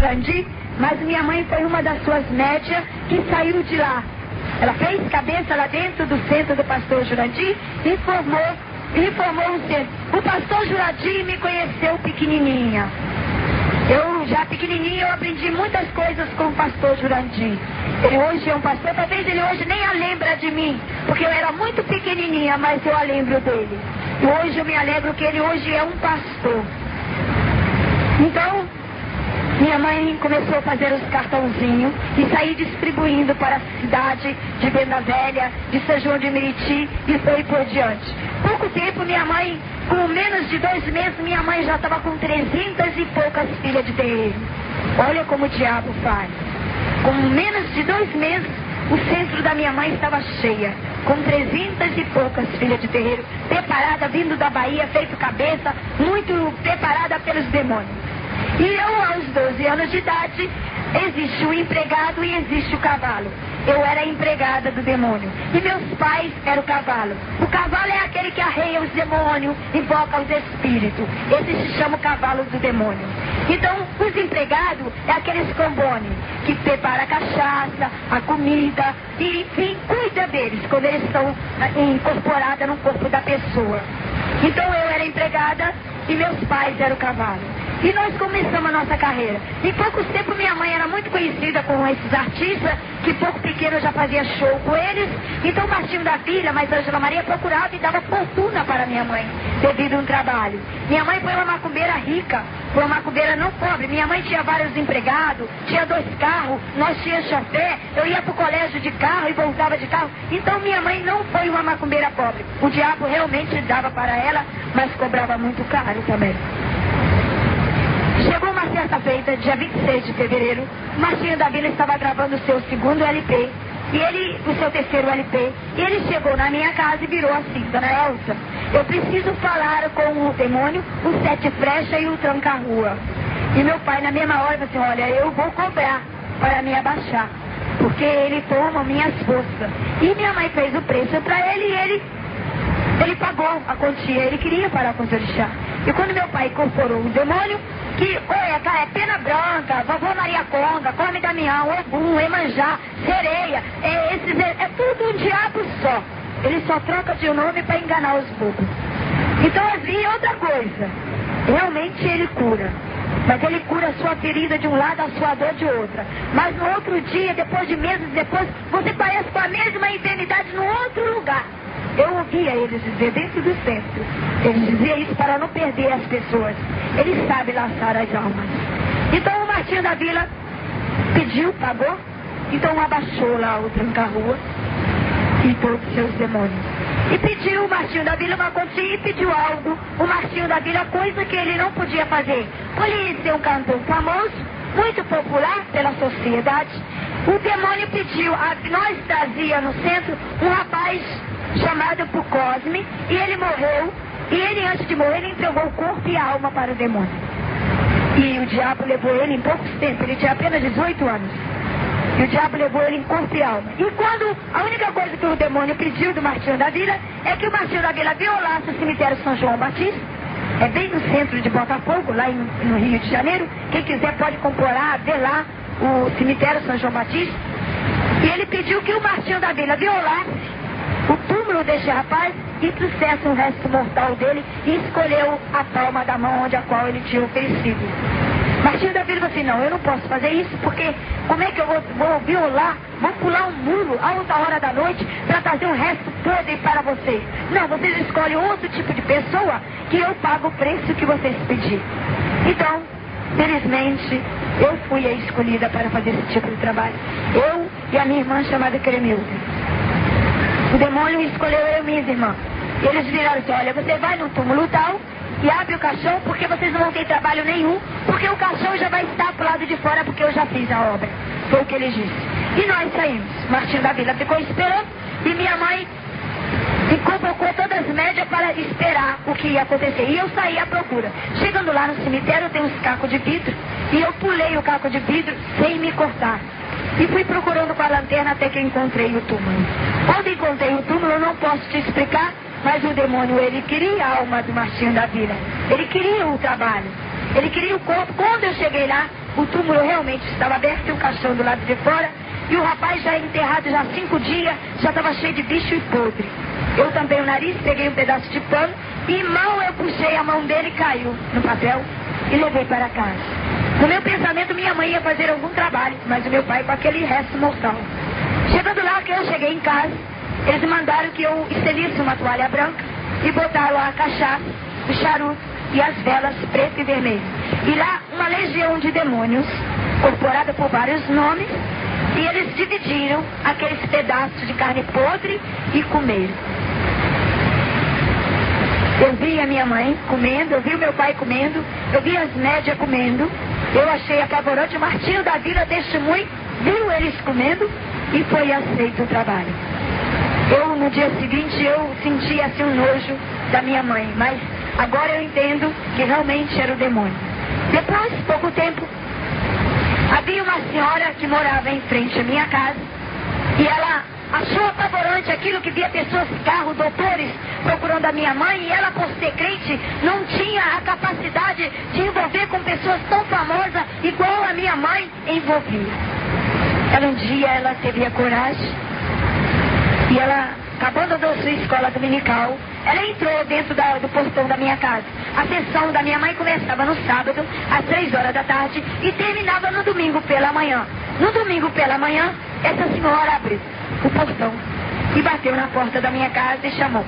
Jurandir, mas minha mãe foi uma das suas médias que saiu de lá. Ela fez cabeça lá dentro do centro do pastor Jurandir e formou um centro. O pastor Jurandir me conheceu pequenininha. Eu já pequenininha, eu aprendi muitas coisas com o pastor Jurandir. Ele hoje é um pastor, talvez ele hoje nem a lembra de mim, porque eu era muito pequenininha, mas eu a lembro dele. E hoje eu me alegro que ele hoje é um pastor. Então, minha mãe começou a fazer os cartãozinhos e sair distribuindo para a cidade de Venda Velha, de São João de Meriti e foi por diante. Pouco tempo, minha mãe, com menos de 2 meses, minha mãe já estava com 300 e poucas filhas de terreiro. Olha como o diabo faz. Com menos de 2 meses, o centro da minha mãe estava cheia, com 300 e poucas filhas de terreiro, preparada, vindo da Bahia, feito cabeça, muito preparada pelos demônios. E eu, aos 12 anos de idade, existe o empregado e existe o cavalo. Eu era empregada do demônio. E meus pais eram o cavalo. O cavalo é aquele que arreia os demônios, invoca os espíritos. Esse se chama o cavalo do demônio. Então, os empregados é aqueles combones que prepara a cachaça, a comida, e enfim, cuida deles quando eles estão incorporados no corpo da pessoa. Então eu era empregada e meus pais eram o cavalo. E nós começamos a nossa carreira. Em pouco tempo minha mãe era muito conhecida com esses artistas, que pouco pequeno eu já fazia show com eles. Então o Martinho da Vila, mas Ângela Maria procurava e dava fortuna para minha mãe, devido a um trabalho. Minha mãe foi uma macumbeira rica, foi uma macumbeira não pobre. Minha mãe tinha vários empregados, tinha 2 carros, nós tínhamos chofé, eu ia para o colégio de carro e voltava de carro. Então minha mãe não foi uma macumbeira pobre. O diabo realmente dava para ela, mas cobrava muito caro também. Chegou uma certa feita, dia 26 de fevereiro, o Martinho da Vila estava gravando o seu 2º LP, o seu 3º LP, e ele chegou na minha casa e virou assim: Dona Elsa, eu preciso falar com o demônio, o 7 Frecha e o Tranca-Rua. E meu pai na mesma hora falou assim: olha, eu vou cobrar para me abaixar, porque ele toma minhas forças. E minha mãe fez o preço para ele e ele pagou a quantia, ele queria parar com os orixá. E quando meu pai incorporou o demônio, que, olha, cara, é pena branca, vovó Maria Conga, come Damião, Ogum, Emanjá, sereia, é tudo um diabo só. Ele só troca de nome para enganar os bobos. Então havia outra coisa. Realmente ele cura. Mas ele cura a sua ferida de um lado, a sua dor de outra. Mas no outro dia, depois de meses depois, você parece com a mesma enfermidade no outro lugar. Eu ouvia eles dizer dentro do centro. Eles diziam isso para não perder as pessoas. Ele sabe laçar as almas. Então o Martinho da Vila pediu, pagou. Então abaixou lá o Tranca-Rua e todos os seus demônios. E pediu o Martinho da Vila uma quantia e pediu algo. O Martinho da Vila, coisa que ele não podia fazer. Por ele ser um cantor famoso, muito popular pela sociedade, o demônio pediu. Nós trazia no centro um rapaz chamado por Cosme, e ele morreu, e ele antes de morrer, ele entregou o corpo e a alma para o demônio. E o diabo levou ele em pouco tempo, ele tinha apenas 18 anos. E o diabo levou ele em corpo e alma. E quando a única coisa que o demônio pediu do Martinho da Vila é que o Martinho da Vila violasse o cemitério São João Batista, é bem no centro de Botafogo, lá no Rio de Janeiro. Quem quiser pode comprar, ver lá o cemitério São João Batista. E ele pediu que o Martinho da Vila violasse o túmulo deste rapaz e trouxesse o resto mortal dele e escolheu a palma da mão onde a qual ele tinha oferecido. Martinho da Vila falou assim: não, eu não posso fazer isso, porque como é que eu vou violar, vou pular um muro a outra hora da noite para trazer um resto podre para vocês? Não, vocês escolhem outro tipo de pessoa que eu pago o preço que vocês pedirem. Então, felizmente, eu fui a escolhida para fazer esse tipo de trabalho. Eu e a minha irmã chamada Cremilda. O demônio escolheu eu e minha irmã. Eles viraram assim: olha, você vai no túmulo tal e abre o caixão, porque vocês não vão ter trabalho nenhum, porque o caixão já vai estar pro lado de fora, porque eu já fiz a obra. Foi o que ele disse. E nós saímos. Martinho da Vila ficou esperando e minha mãe convocou todas as médias para esperar o que ia acontecer. E eu saí à procura. Chegando lá no cemitério, tem uns cacos de vidro, e eu pulei o caco de vidro sem me cortar. E fui procurando com a lanterna até que encontrei o túmulo. Quando encontrei o túmulo, eu não posso te explicar, mas o demônio, ele queria a alma do Martinho da Vila. Ele queria o trabalho. Ele queria o corpo. Quando eu cheguei lá, o túmulo realmente estava aberto e o caixão do lado de fora, e o rapaz já enterrado já há 5 dias, já estava cheio de bicho e podre. Eu tampei o nariz, peguei um pedaço de pano e mal eu puxei a mão dele e caiu no papel e levei para casa. No meu pensamento, minha mãe ia fazer algum trabalho, mas o meu pai com aquele resto mortal. Chegando lá, que eu cheguei em casa, eles mandaram que eu estendesse uma toalha branca e botaram a cachaça, o charuto e as velas preto e vermelho. E lá, uma legião de demônios, corporada por vários nomes, e eles dividiram aqueles pedaços de carne podre e comeram. Eu vi a minha mãe comendo, eu vi o meu pai comendo, eu vi as médias comendo, eu achei apavorante. O Martinho da Vila testemunho, viu eles comendo e foi aceito o trabalho. Eu, no dia seguinte, eu senti assim um nojo da minha mãe, mas agora eu entendo que realmente era o demônio. Depois, pouco tempo, havia uma senhora que morava em frente à minha casa e ela achou apavorante aquilo que via pessoas, carros, doutores procurando a minha mãe, e ela, por ser crente, não tinha a capacidade de envolver com pessoas tão famosas igual a minha mãe envolvia. Um dia ela teve a coragem e ela, acabando da sua escola dominical, ela entrou dentro do portão da minha casa. A sessão da minha mãe começava no sábado, às 3 horas da tarde, e terminava no domingo pela manhã. No domingo pela manhã, essa senhora abriu o portão e bateu na porta da minha casa e chamou: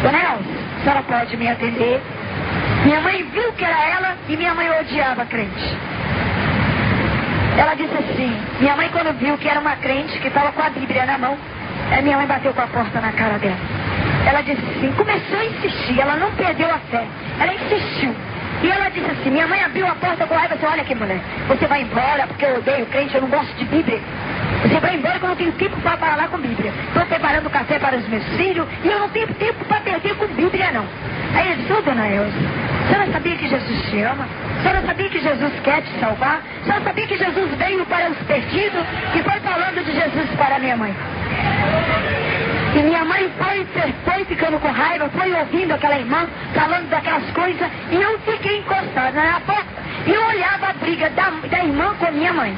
Dona Elza, a senhora pode me atender? Minha mãe viu que era ela e minha mãe odiava crente. Ela disse assim, minha mãe, quando viu que era uma crente que estava com a Bíblia na mão, minha mãe bateu com a porta na cara dela. Ela disse assim, começou a insistir, ela não perdeu a fé, ela insistiu. E ela disse assim, minha mãe abriu a porta com raiva e disse, olha aqui, mulher, você vai embora porque eu odeio crente, eu não gosto de Bíblia. Você vai embora que eu não tenho tempo para falar com Bíblia. Estou preparando café para os meus filhos e eu não tenho tempo para perder com Bíblia, não. Aí ele disse, Dona Elza, a senhora sabia que Jesus te ama? A senhora sabia que Jesus quer te salvar? A senhora sabia que Jesus veio para os perdidos? E foi falando de Jesus para minha mãe. E minha mãe foi ficando com raiva, foi ouvindo aquela irmã falando daquelas coisas, e eu fiquei encostada na porta e eu olhava a briga da irmã com a minha mãe.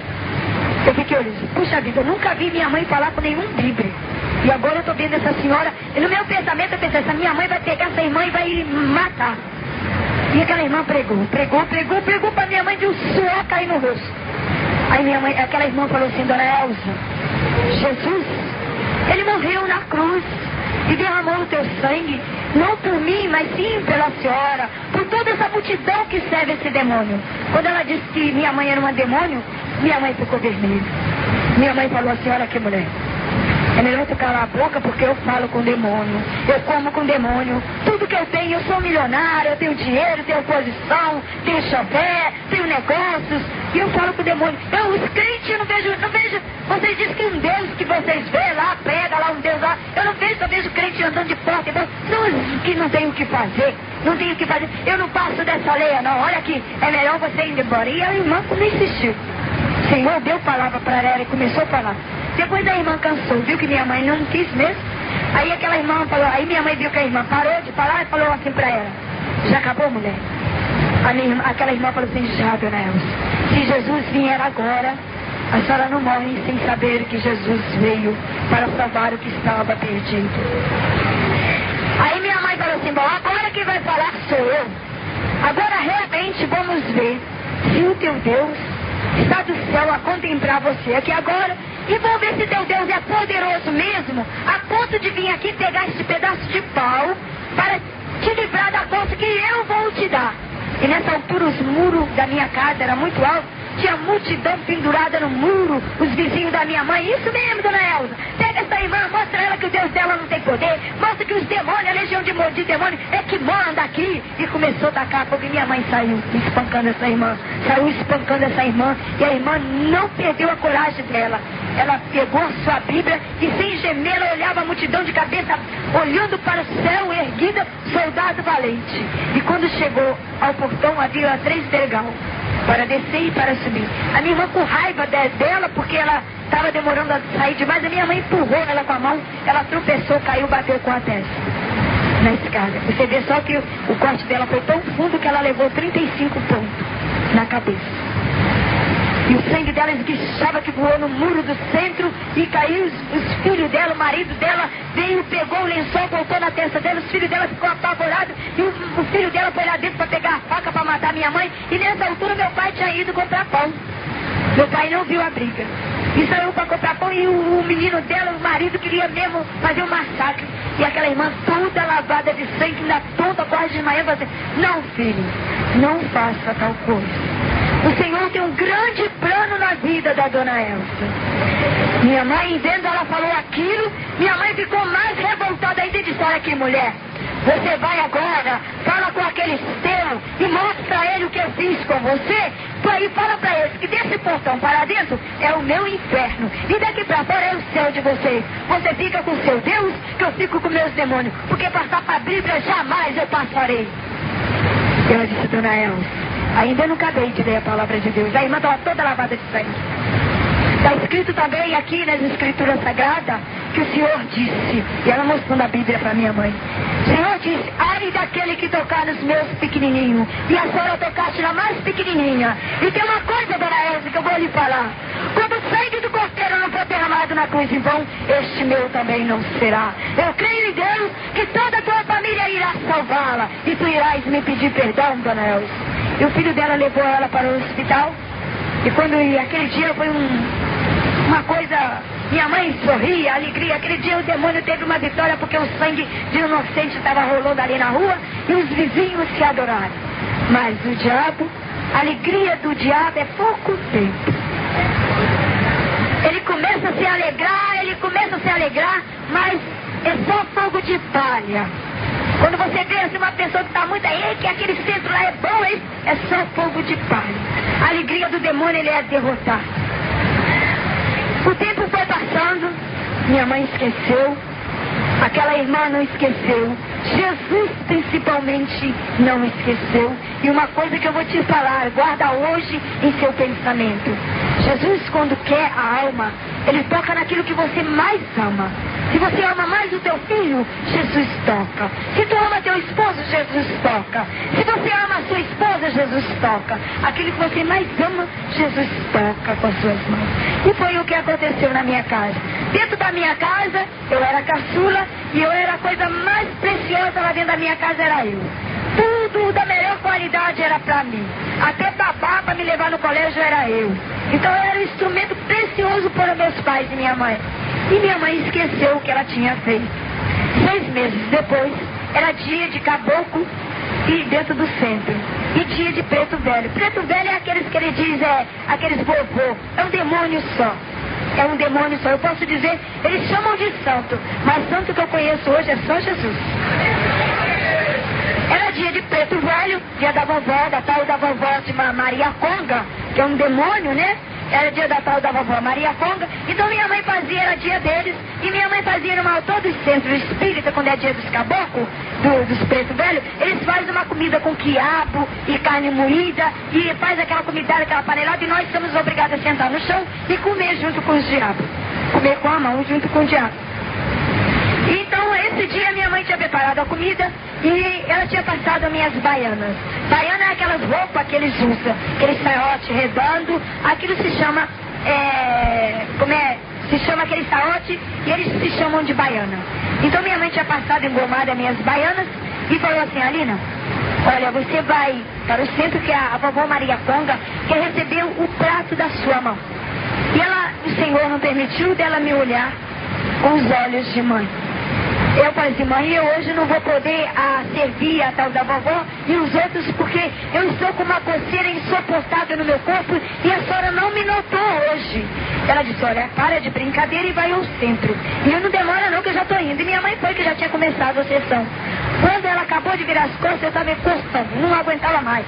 Eu fiquei olhando, puxa vida, eu nunca vi minha mãe falar com nenhum bíblia. E agora eu estou vendo essa senhora, e no meu pensamento eu pensei, essa minha mãe vai pegar essa irmã e vai matar. E aquela irmã pregou para minha mãe de um suor cair no rosto. Aí minha mãe, aquela irmã falou assim, Dona Elza, Jesus, ele morreu na cruz e derramou o teu sangue, não por mim, mas sim pela senhora, por toda essa multidão que serve esse demônio. Quando ela disse que minha mãe era um demônio, minha mãe ficou vermelha. Minha mãe falou assim, olha aqui, mulher, é melhor tu calar a boca porque eu falo com demônio, eu como com demônio, tudo que eu tenho, eu sou milionário, eu tenho dinheiro, tenho posição, tenho chofer, tenho negócios, e eu falo com demônio. Os crentes, eu não vejo, vocês dizem que um Deus que vocês vê lá, prega lá um Deus lá, eu não vejo, só vejo crente andando de porta, então, que não tem o que fazer, eu não passo dessa lei não, olha aqui, é melhor você ir embora. E a irmã como insistiu. O Senhor deu palavra para ela e começou a falar. Depois a irmã cansou, viu que minha mãe não quis mesmo. Aí aquela irmã falou, aí minha mãe viu que a irmã parou de falar e falou assim para ela, já acabou, mulher? Aquela irmã falou assim, já, Dona Elza, se Jesus vier agora, a senhora não morre sem saber que Jesus veio para salvar o que estava perdido. Aí minha mãe falou assim, bom, agora quem vai falar sou eu. Agora realmente vamos ver se o teu Deus está do céu a contemplar você aqui agora, e vou ver se teu Deus é poderoso mesmo, a ponto de vir aqui pegar este pedaço de pau para te livrar da força que eu vou te dar. E nessa altura os muros da minha casa eram muito altos, tinha multidão pendurada no muro, os vizinhos da minha mãe, isso mesmo, Dona Elza, pega essa irmã, mostra ela que o Deus dela não tem poder, mostra que os demônios, a legião de demônios é que manda aqui. E começou a tacar fogo, e minha mãe saiu espancando essa irmã, e a irmã não perdeu a coragem dela. Ela pegou a sua Bíblia e sem gemer ela olhava a multidão de cabeça, olhando para o céu, erguida, soldado valente. E quando chegou ao portão havia 3 degraus para descer e para subir. A minha irmã com raiva dela, porque ela estava demorando a sair demais, a minha mãe empurrou ela com a mão, ela tropeçou, caiu, bateu com a testa na escada. Você vê só que o corte dela foi tão fundo que ela levou 35 pontos na cabeça. E o sangue dela esguichava, que voou no muro do centro e caiu. Os filhos dela, o marido dela, veio, pegou o lençol, botou na testa dela. Os filhos dela ficou apavorado. E o filho dela foi lá dentro para pegar a faca para matar minha mãe. E nessa altura meu pai tinha ido comprar pão. Meu pai não viu a briga. E saiu para comprar pão e o menino dela, o marido, queria mesmo fazer um massacre. E aquela irmã toda lavada de sangue, na tonta, quase de manhã, falando: não, filho, não faça tal coisa. O Senhor tem um grande plano na vida da dona Elsa. Minha mãe, vendo ela falou aquilo, minha mãe ficou mais revoltada ainda e disse: olha aqui, mulher, você vai agora, fala com aquele seu e mostra a ele o que eu fiz com você. E fala pra eles que desse portão para dentro é o meu inferno e daqui pra fora é o céu de vocês. Você fica com o seu Deus, que eu fico com meus demônios, porque passar pra Bíblia jamais eu passarei. Eu disse: dona Elsa, ainda não acabei de ler a palavra de Deus. A irmã estava toda lavada de sangue. Está escrito também aqui nas Escrituras Sagradas que o Senhor disse, e ela mostrando a Bíblia para minha mãe: o Senhor disse: ai daquele que tocar nos meus pequenininhos, e a senhora tocaste na mais pequenininha. E tem uma coisa, dona Elsa, que eu vou lhe falar: quando o sangue do cordeiro não for derramado na cruz em vão, este meu também não será. Eu creio em Deus que toda a tua família irá salvá-la, e tu irás me pedir perdão, dona Elsa. E o filho dela levou ela para o hospital. E quando aquele dia foi uma coisa, minha mãe sorria, alegria. Aquele dia o demônio teve uma vitória, porque o sangue de um inocente estava rolando ali na rua e os vizinhos se adoraram. Mas o diabo, a alegria do diabo é pouco tempo. Ele começa a se alegrar, mas é só fogo de palha. Quando você vê assim, uma pessoa que está muito aí, que aquele centro lá é bom, é só fogo de palha. A alegria do demônio, ele é derrotar. O tempo foi passando, minha mãe esqueceu, aquela irmã não esqueceu, Jesus principalmente não esqueceu. E uma coisa que eu vou te falar, guarda hoje em seu pensamento: Jesus, quando quer a alma, ele toca naquilo que você mais ama. Se você ama mais o teu filho, Jesus toca. Se tu ama teu esposo, Jesus toca. Se você ama a sua esposa, Jesus toca. Aquilo que você mais ama, Jesus toca com as suas mãos. E foi o que aconteceu na minha casa. Dentro da minha casa, eu era caçula, e eu era a coisa mais preciosa lá dentro da minha casa, era eu. Tudo da melhor qualidade era pra mim. Até babá para me levar no colégio era eu. Então eu era um instrumento precioso para meus pais e minha mãe. E minha mãe esqueceu o que ela tinha feito. 6 meses depois, era dia de caboclo e dentro do centro. E dia de preto velho. Preto velho é aqueles que ele diz, aqueles vovô. É um demônio só. É um demônio só. Eu posso dizer, eles chamam de santo, mas santo que eu conheço hoje é só Jesus. Era dia de preto velho, dia da vovó, da tal da vovó de Maria Conga, que é um demônio, né? Era dia da tal da vovó Maria Conga. Então minha mãe fazia, era dia deles. E minha mãe fazia numa todos os centros espíritas, quando é dia dos caboclos, dos pretos velhos, eles fazem uma comida com quiabo e carne moída, e faz aquela comida, aquela panelada, e nós somos obrigados a sentar no chão e comer junto com os diabos. Comer com a mão junto com o diabo. Então esse dia minha mãe tinha preparado a comida e ela tinha passado as minhas baianas. Baiana é aquelas roupas que eles usam, aquele saiote redondo, aquilo se chama, se chama aquele saiote e eles se chamam de baiana. Então minha mãe tinha passado engomada as minhas baianas e falou assim: Alina, olha, você vai para o centro que a vovó Maria Conga quer receber o prato da sua mão. E o Senhor não permitiu dela me olhar com os olhos de mãe. Eu falei assim: mãe, eu hoje não vou poder servir a tal da vovó e os outros, porque eu estou com uma coceira insuportável no meu corpo e a senhora não me notou hoje. Ela disse: olha, para de brincadeira e vai ao centro. E eu não demora não, que eu já estou indo. E minha mãe foi, que já tinha começado a sessão. Quando ela acabou de virar as costas, eu estava encostando, não aguentava mais.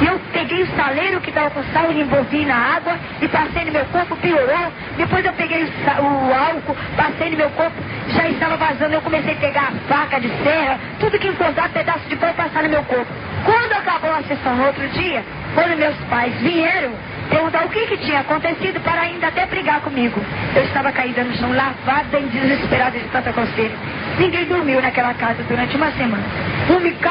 E eu peguei o saleiro que estava com sal e envolvi na água e passei no meu corpo, piorou. Depois eu peguei o álcool, passei no meu corpo, já estava vazando. Eu comecei a pegar a faca de serra, tudo que encontrar, pedaço de pau, passar no meu corpo. Quando acabou a sessão no outro dia, quando meus pais vieram perguntar o que tinha acontecido, para ainda até brigar comigo, eu estava caída no chão, lavada e desesperada de tanta coceira. Ninguém dormiu naquela casa durante uma semana.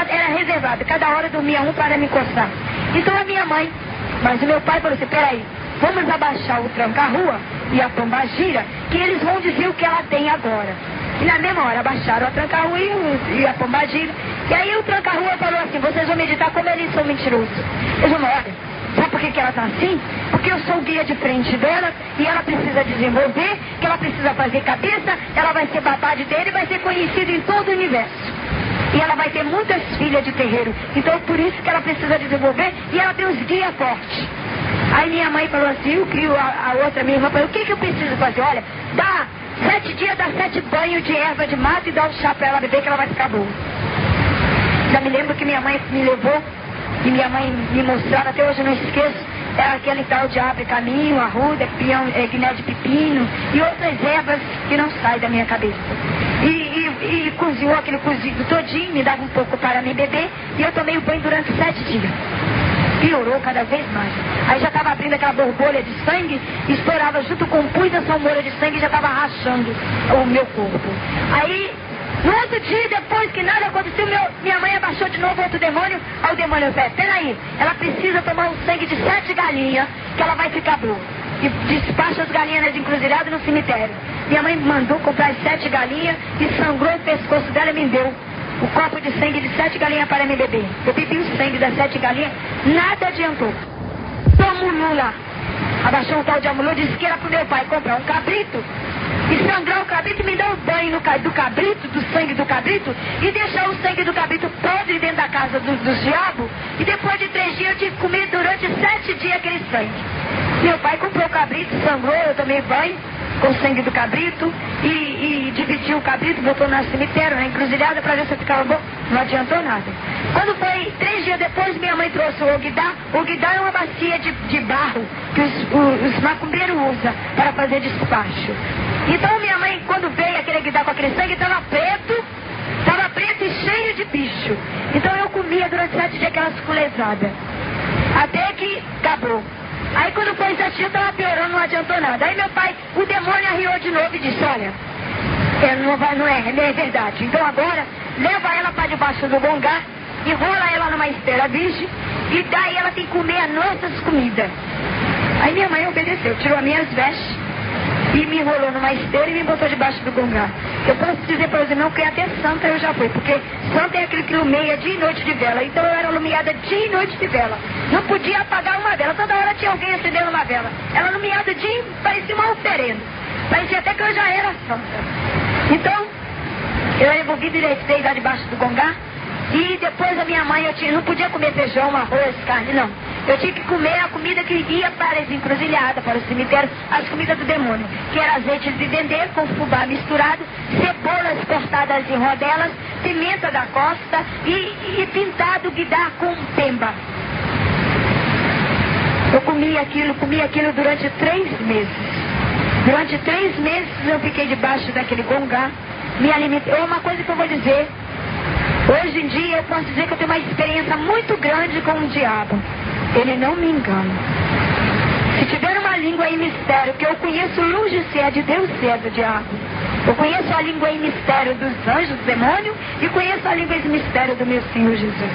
Era reservado, cada hora dormia um para me coçar. Então a minha mãe, mas o meu pai falou assim: peraí, vamos abaixar o tranca-rua e a pombagira, que eles vão dizer o que ela tem agora. E na mesma hora abaixaram a tranca-rua e a pombagira. E aí o tranca-rua falou assim, vocês vão meditar como eles são mentirosos. Eles vão, olha, sabe por que ela está assim? Porque eu sou o guia de frente dela e ela precisa desenvolver, que ela precisa fazer cabeça, ela vai ser babá dele e vai ser conhecida em todo o universo. E ela vai ter muitas filhas de terreiro. Então por isso que ela precisa desenvolver e ela tem os guias fortes. Aí minha mãe falou assim, eu crio a outra, minha irmã falou, o que eu preciso fazer? Olha, dá 7 dias, dá 7 banhos de erva de mato e dá um chá pra ela beber que ela vai ficar boa. Já me lembro que minha mãe me levou e minha mãe me mostrava, até hoje eu não esqueço, era aquele tal de abre caminho, arruda, guiné de pepino e outras ervas que não saem da minha cabeça. E cozinhou aquele cozido todinho, me dava um pouco para me beber e eu tomei o banho durante 7 dias. Piorou cada vez mais. Aí já estava abrindo aquela borbolha de sangue, estourava junto com o pus dessa bolha de sangue e já estava rachando o meu corpo. Aí, no outro dia, depois que nada aconteceu, minha mãe abaixou de novo outro demônio. Aí o demônio falou, peraí, ela precisa tomar o sangue de 7 galinhas, que ela vai ficar boa. E despacha as galinhas nas encruzilhadas no cemitério. Minha mãe mandou comprar as 7 galinhas e sangrou o pescoço dela e me deu o copo de sangue de 7 galinhas para me beber. Eu bebi o sangue das 7 galinhas, nada adiantou. Amulô lá. Abaixou um tal de Amulô, disse que era pro meu pai comprar um cabrito e sangrar o cabrito e me dar um banho do cabrito, do sangue do cabrito, e deixar o sangue do cabrito podre dentro da casa dos diabos. E depois de 3 dias eu tive que comer durante 7 dias aquele sangue. Meu pai comprou o cabrito, sangrou, eu tomei banho com o sangue do cabrito e dividiu o cabrito, botou no cemitério, na encruzilhada, para ver se eu ficava bom. Não adiantou nada. Quando foi 3 dias depois, minha mãe trouxe o Ogdá. O Ogdá é uma bacia de barro que os macumbeiros usam para fazer despacho. Então minha mãe, quando veio aquele Ogdá com aquele sangue, estava preto e cheio de bicho. Então eu comia durante 7 dias aquela suculezada. Até que acabou. Aí quando foi 7 dias, estava piorando, não adiantou nada. Aí meu pai, o demônio arriou de novo e disse, olha, não é verdade. Então agora, leva ela para debaixo do gongá, enrola ela numa esteira virgem, e daí ela tem que comer as nossas comidas. Aí minha mãe obedeceu, tirou as minhas vestes, e me enrolou numa esteira e me botou debaixo do gongá. Eu posso dizer para os irmãos que até santa eu já fui, porque santa é aquele que ilumeia dia e noite de vela. Então eu era iluminada dia e noite de vela. Não podia apagar uma vela, toda hora tinha alguém acendendo uma vela. Ela iluminada dia, parecia uma oferenda. Parecia até que eu já era santa. Então, eu envolvi direito lá debaixo do gongá. E depois a minha mãe, não podia comer feijão, arroz, carne, não. Eu tinha que comer a comida que ia para as encruzilhadas, para o cemitério, as comidas do demônio, que era azeite de dendê com fubá misturado, cebolas cortadas em rodelas, pimenta da costa e pintado guidá com pemba. Eu comia aquilo durante 3 meses. Durante 3 meses eu fiquei debaixo daquele gongá, me alimentei. É uma coisa que eu vou dizer. Hoje em dia eu posso dizer que eu tenho uma experiência muito grande com o diabo. Ele não me engana. Se tiver uma língua em mistério que eu conheço longe se é de Deus, se é do diabo. Eu conheço a língua em mistério dos anjos, do demônio, e conheço a língua em mistério do meu Senhor Jesus.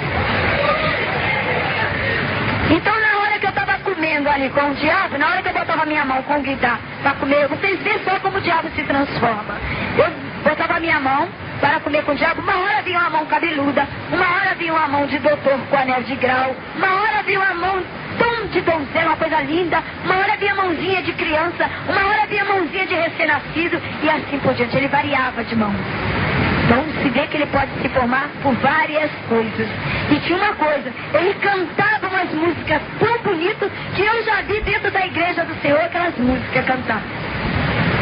Então na hora que eu estava comendo ali com o diabo, na hora que eu botava minha mão com o guidá para comer, vocês veem só como o diabo se transforma. Eu botava minha mão para comer com o diabo, uma hora vinha uma mão cabeluda, uma hora vinha uma mão de doutor com anel de grau, uma hora vinha uma mão tão de donzela, uma coisa linda, uma hora vinha mãozinha de criança, uma hora vinha mãozinha de recém-nascido, e assim por diante, ele variava de mão. Então se vê que ele pode se formar por várias coisas. E tinha uma coisa, ele cantava umas músicas tão bonitas que eu já vi dentro da igreja do Senhor aquelas músicas cantar.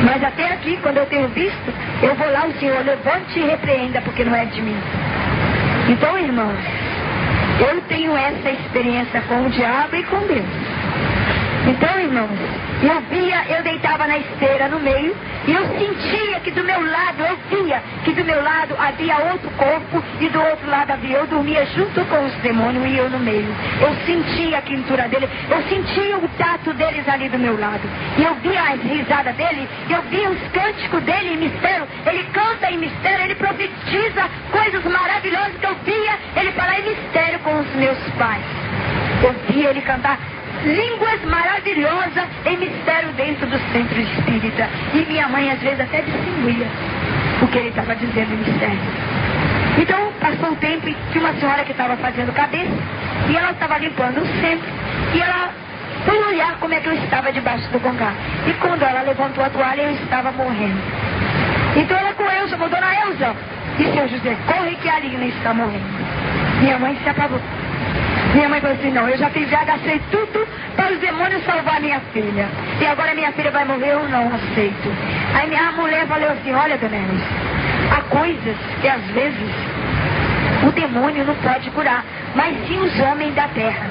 Mas até aqui, quando eu tenho visto, eu vou lá, o Senhor levante e repreenda, porque não é de mim. Então, irmãos, eu tenho essa experiência com o diabo e com Deus. Então, irmãos, eu deitava na esteira no meio, e eu sentia que do meu lado, eu via que do meu lado havia outro corpo, e do outro lado havia, eu dormia junto com os demônios e eu no meio. Eu sentia a quintura dele, eu sentia o tato deles ali do meu lado. E eu via as risadas dele, eu via os cânticos dele em mistério. Ele canta em mistério, ele profetiza coisas maravilhosas que eu via ele falar em mistério com os meus pais. Eu via ele cantar línguas maravilhosas em mistério dentro do centro espírita. E minha mãe às vezes até distinguia o que ele estava dizendo em mistério. Então passou o tempo e tinha uma senhora que estava fazendo cabeça e ela estava limpando o centro e ela foi olhar como é que eu estava debaixo do gongá. E quando ela levantou a toalha, eu estava morrendo. Então ela correu, chamou Dona Elza e seu José, corre que a Alina está morrendo. Minha mãe se apagou. Minha mãe falou assim, não, eu já gastei tudo para os demônios salvar minha filha. E agora minha filha vai morrer, eu não aceito. Aí minha mulher falou assim, olha, Dona Elza, há coisas que às vezes o demônio não pode curar, mas sim os homens da terra.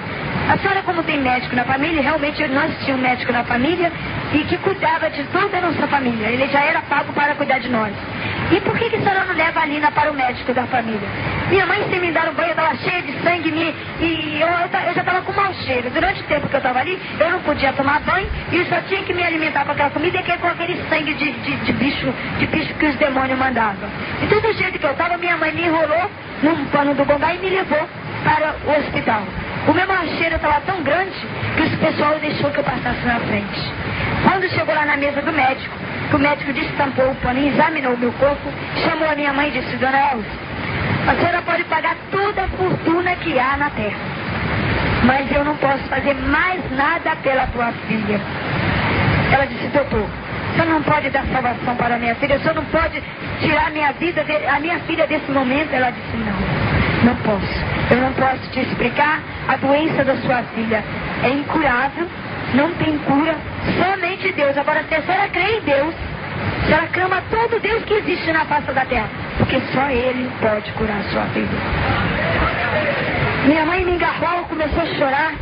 A senhora, como tem médico na família, realmente nós tínhamos um médico na família e que cuidava de toda a nossa família. Ele já era pago para cuidar de nós. E por que a senhora não leva a Alina para o médico da família? Minha mãe, sem me dar um banho, eu estava cheia de sangue e eu já estava com mau cheiro. Durante o tempo que eu estava ali, eu não podia tomar banho e eu só tinha que me alimentar com aquela comida e com aquele sangue de bicho que os demônios mandavam. Então, do jeito que eu estava, minha mãe me enrolou num pano do gongá e me levou para o hospital. O meu mau cheiro estava tão grande que o pessoal deixou que eu passasse na frente. Quando chegou lá na mesa do médico, que o médico destampou o pano e examinou o meu corpo, chamou a minha mãe e disse, Dona Elza, a senhora pode pagar toda a fortuna que há na terra, mas eu não posso fazer mais nada pela tua filha. Ela disse, doutor, o senhor não pode dar salvação para a minha filha, o senhor não pode tirar a minha filha desse momento. Ela disse, não posso. Eu não posso te explicar, a doença da sua filha é incurável, não tem cura, somente Deus. Agora, se a senhora crê em Deus, a senhora clama todo Deus que existe na face da terra, porque só Ele pode curar a sua filha. Minha mãe me engarrou, começou a chorar,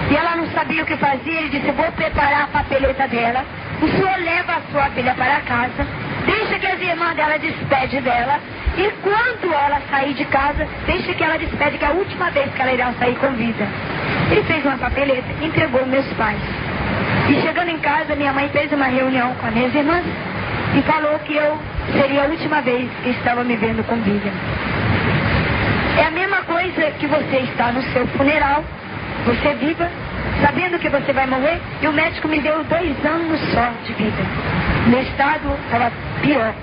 e ela não sabia o que fazia. Ele disse, vou preparar a papeleta dela, o senhor leva a sua filha para casa, deixa que as irmãs dela despede dela, e quando ela sair de casa, deixa que ela despede, que é a última vez que ela irá sair com vida. Ele fez uma papeleta e entregou meus pais. E chegando em casa, minha mãe fez uma reunião com as minhas irmãs e falou que eu seria a última vez que estava me vendo com vida. É a mesma coisa que você está no seu funeral, você viva, sabendo que você vai morrer, e o médico me deu 2 anos só de vida. Meu estado estava pior.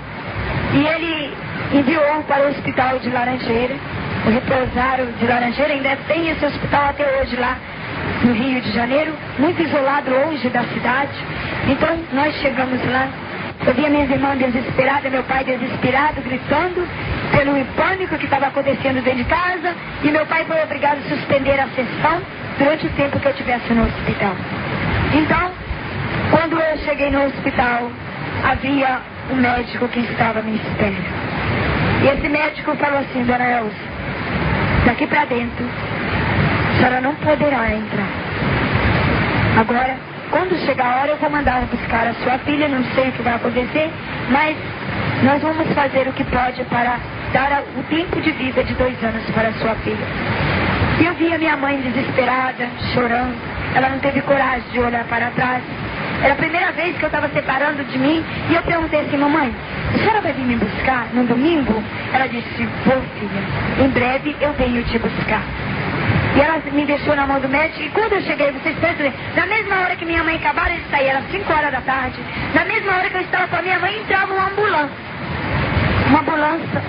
E ele enviou para o hospital de Laranjeira, o repousário de Laranjeira, ainda tem esse hospital até hoje lá no Rio de Janeiro, muito isolado, longe da cidade. Então nós chegamos lá, eu vi minhas irmãs desesperadas, meu pai desesperado, gritando pelo pânico que estava acontecendo dentro de casa, e meu pai foi obrigado a suspender a sessão durante o tempo que eu estivesse no hospital. Então, quando eu cheguei no hospital, havia um médico que estava me esperando. E esse médico falou assim, Dona Elza, daqui para dentro, a senhora não poderá entrar. Agora, quando chegar a hora, eu vou mandar buscar a sua filha, não sei o que vai acontecer, mas nós vamos fazer o que pode para dar o tempo de vida de 2 anos para a sua filha. E eu vi a minha mãe desesperada, chorando, ela não teve coragem de olhar para trás. Era a primeira vez que eu estava separando de mim, e eu perguntei assim, mamãe, a senhora vai vir me buscar no domingo? Ela disse, vou, filha, em breve eu venho te buscar. E ela me deixou na mão do médico, e quando eu cheguei, vocês pensam, na mesma hora que minha mãe acabara de sair, era 5 horas da tarde, na mesma hora que eu estava com a minha mãe, entrava uma ambulância. Uma ambulância,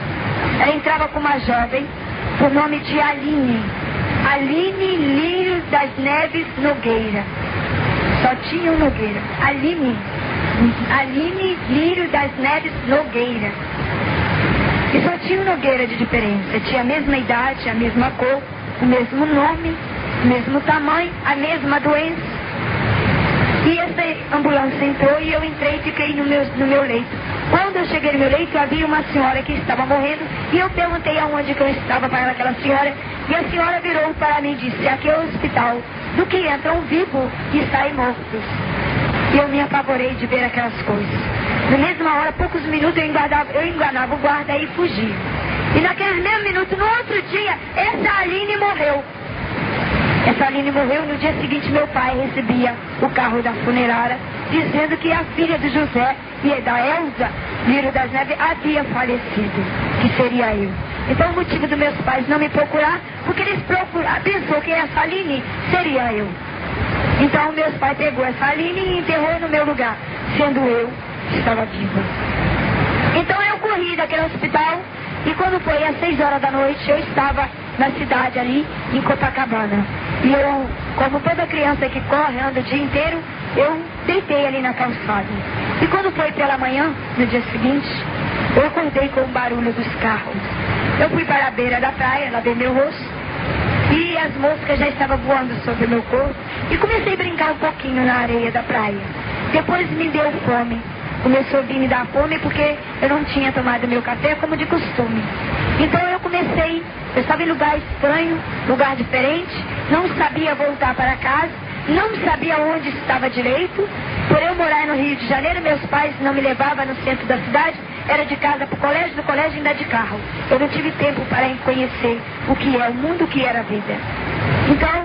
ela entrava com uma jovem, por nome de Aline Lírio das Neves Nogueira. Só tinha um Nogueira. Aline Lírio das Neves Nogueira. E só tinha um Nogueira de diferença. Tinha a mesma idade, a mesma cor, o mesmo nome, o mesmo tamanho, a mesma doença. E essa ambulância entrou e eu entrei e fiquei no meu leito. Quando eu cheguei no meu leito, havia uma senhora que estava morrendo, e eu perguntei aonde que eu estava para aquela senhora, e a senhora virou para mim e disse, aqui é o hospital do que entram vivos e saem mortos. E eu me apavorei de ver aquelas coisas. Na mesma hora, poucos minutos, eu enganava o guarda e fugia. E naquele mesmo minuto, no outro dia, essa Aline morreu. Essa Aline morreu, no dia seguinte meu pai recebia o carro da funerária, dizendo que a filha de José e da Elza Lírio das Neves havia falecido, que seria eu. Então o motivo dos meus pais não me procurar, porque eles pensou que essa Aline seria eu. Então meus pais pegou essa Aline e enterrou no meu lugar, sendo eu que estava viva. Então eu corri daquele hospital e quando foi às 6 horas da noite eu estava na cidade ali em Copacabana. E eu, como toda criança que corre, anda o dia inteiro, eu deitei ali na calçada. E quando foi pela manhã, no dia seguinte, eu acordei com o barulho dos carros. Eu fui para a beira da praia, lavei meu rosto, e as moscas já estavam voando sobre o meu corpo, e comecei a brincar um pouquinho na areia da praia. Depois me deu fome. Começou a me dar fome porque eu não tinha tomado meu café como de costume. Então eu estava em lugar estranho, lugar diferente, não sabia voltar para casa, não sabia onde estava direito. Por eu morar no Rio de Janeiro, meus pais não me levavam no centro da cidade, era de casa para o colégio, do colégio ainda de carro. Eu não tive tempo para conhecer o que é o mundo, o que era a vida. Então,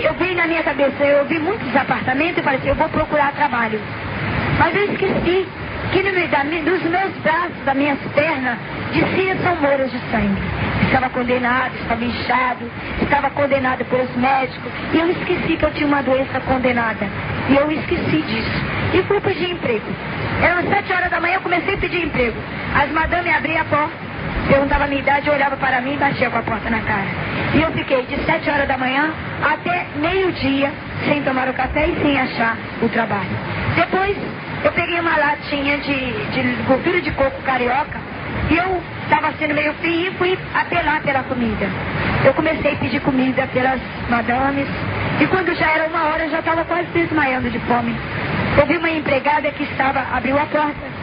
eu vi na minha cabeça, eu vi muitos apartamentos e falei assim, eu vou procurar trabalho. Mas eu esqueci que dos meus braços, das minhas pernas, descia são moras de sangue. Estava condenado, estava inchado, estava condenado pelos médicos. E eu esqueci que eu tinha uma doença condenada. E eu esqueci disso. E fui pedir emprego. Eram 7 horas da manhã, eu comecei a pedir emprego. As madames abriam a porta, perguntavam a minha idade, olhava para mim e batia com a porta na cara. E eu fiquei de 7 horas da manhã até meio-dia, sem tomar o café e sem achar o trabalho. Depois, eu peguei uma latinha de gordura de coco carioca e eu estava sendo meio frio e fui apelar pela comida. Eu comecei a pedir comida pelas madames e quando já era 1 hora eu já estava quase desmaiando de fome. Eu vi uma empregada que abriu a porta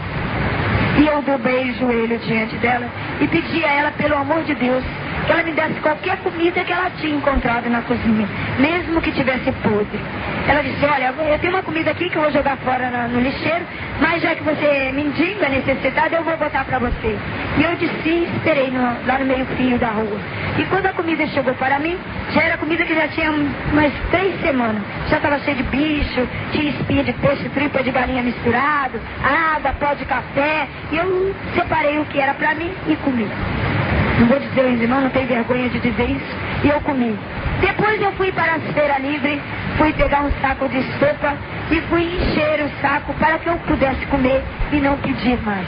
e eu dobrei o joelho diante dela e pedi a ela, pelo amor de Deus, que ela me desse qualquer comida que ela tinha encontrado na cozinha, mesmo que tivesse podre. Ela disse, olha, eu tenho uma comida aqui que eu vou jogar fora no lixeiro, mas já que você é mendigo, é necessitado, eu vou botar para você. E eu disse, esperei lá no meio-fio da rua. E quando a comida chegou para mim, já era comida que já tinha umas 3 semanas. Já estava cheio de bicho, tinha espinha de peixe, tripa de galinha misturado, água, pó de café. E eu separei o que era para mim e comi. Não vou dizer, irmão, não tenho vergonha de dizer isso. E eu comi. Depois eu fui para a feira livre, fui pegar um saco de sopa e fui encher o saco para que eu pudesse comer e não pedir mais.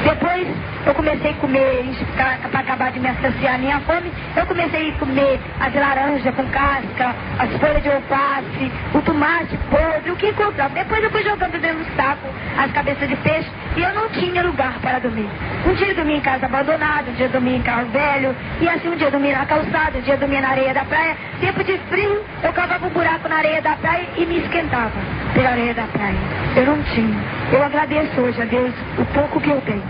Depois eu comecei a comer, para acabar de me saciar a minha fome, eu comecei a comer as laranjas com casca, as folhas de alface, o tomate podre, o que encontrava. Depois eu fui jogando dentro do saco as cabeças de peixe e eu não tinha lugar para dormir. Um dia eu dormia em casa abandonada, um dia eu dormia em carro velho, e assim um dia eu dormia na calçada, um dia eu dormia na areia da praia. Tempo de frio, eu cavava um buraco na areia da praia e me esquentava pela areia da praia. Eu não tinha. Eu agradeço hoje a Deus o pouco que eu tenho.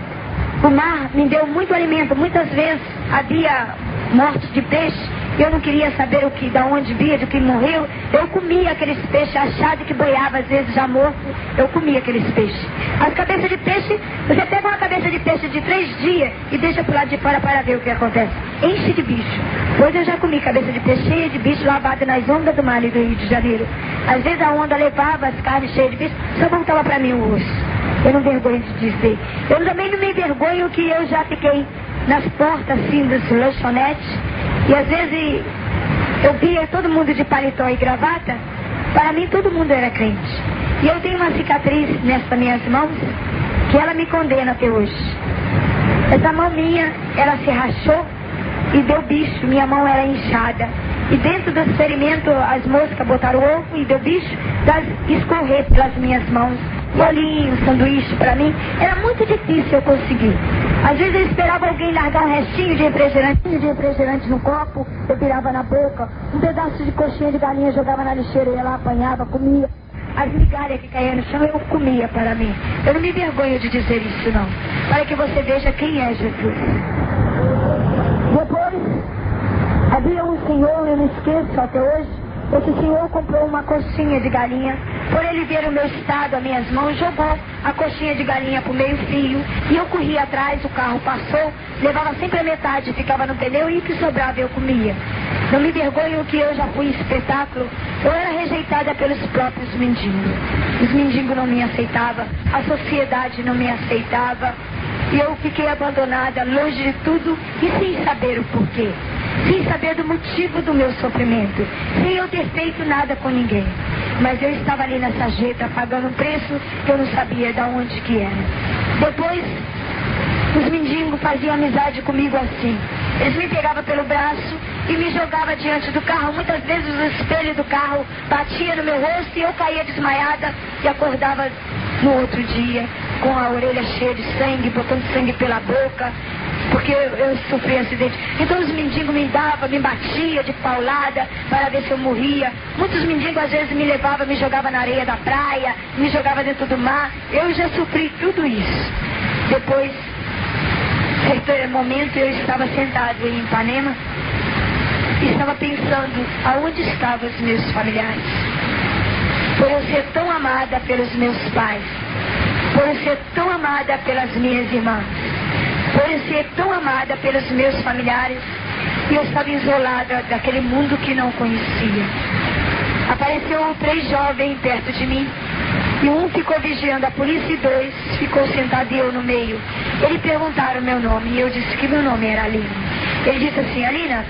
O mar me deu muito alimento. Muitas vezes havia morte de peixe e eu não queria saber da onde via, de que morreu. Eu comia aqueles peixes achados que boiava, às vezes já morto. Eu comia aqueles peixes. As cabeças de peixe, você pega uma cabeça de peixe de 3 dias e deixa pro lado de fora para ver o que acontece. Enche de bicho. Pois eu já comi cabeça de peixe cheia de bicho lavada nas ondas do mar do Rio de Janeiro. Às vezes a onda levava as carnes cheias de bicho, só voltava para mim o osso. Eu não vergonho de dizer. Eu também não me envergonho que eu já fiquei nas portas assim dos lanchonetes e às vezes eu via todo mundo de paletó e gravata. Para mim todo mundo era crente. E eu tenho uma cicatriz nessas minhas mãos que ela me condena até hoje. Essa mão minha, ela se rachou e deu bicho, minha mão era inchada. E dentro dos ferimentos as moscas botaram ovo e deu bicho, escorrer pelas minhas mãos. Bolinho, sanduíche, para mim, era muito difícil eu conseguir. Às vezes eu esperava alguém largar um restinho de refrigerante no copo, eu virava na boca, um pedaço de coxinha de galinha jogava na lixeira, eu ia lá, apanhava, comia. As migalhas que caíam no chão eu comia para mim. Eu não me vergonho de dizer isso não, para que você veja quem é Jesus. Depois, havia um senhor, eu não esqueço até hoje. Esse senhor comprou uma coxinha de galinha. Por ele ver o meu estado, as minhas mãos, jogou a coxinha de galinha pro meio fio. E eu corri atrás, o carro passou, levava sempre a metade, ficava no pneu e o que sobrava eu comia. Não me vergonho que eu já fui em espetáculo. Eu era rejeitada pelos próprios mendigos. Os mendigos não me aceitavam, a sociedade não me aceitava. E eu fiquei abandonada, longe de tudo e sem saber o porquê. sem saber do motivo do meu sofrimento, sem eu ter feito nada com ninguém. Mas eu estava ali nessa jeta, pagando um preço que eu não sabia de onde que era. Depois, os mendigos faziam amizade comigo assim. Eles me pegavam pelo braço e me jogavam diante do carro. Muitas vezes o espelho do carro batia no meu rosto e eu caía desmaiada e acordava no outro dia com a orelha cheia de sangue, botando sangue pela boca, porque eu sofri acidente. Então os mendigos me davam, me batiam de paulada para ver se eu morria. Muitos mendigos às vezes me levavam, me jogavam na areia da praia, me jogavam dentro do mar. Eu já sofri tudo isso. Depois, certo momento, eu estava sentado em Ipanema e estava pensando aonde estavam os meus familiares. Por eu ser tão amada pelos meus pais, por eu ser tão amada pelas minhas irmãs, por eu ser tão amada pelos meus familiares, e eu estava isolada daquele mundo que não conhecia. Apareceu 3 jovens perto de mim, e um ficou vigiando a polícia e 2 ficou sentado e eu no meio. Eles perguntaram meu nome e eu disse que meu nome era Alina. Ele disse assim: Alina,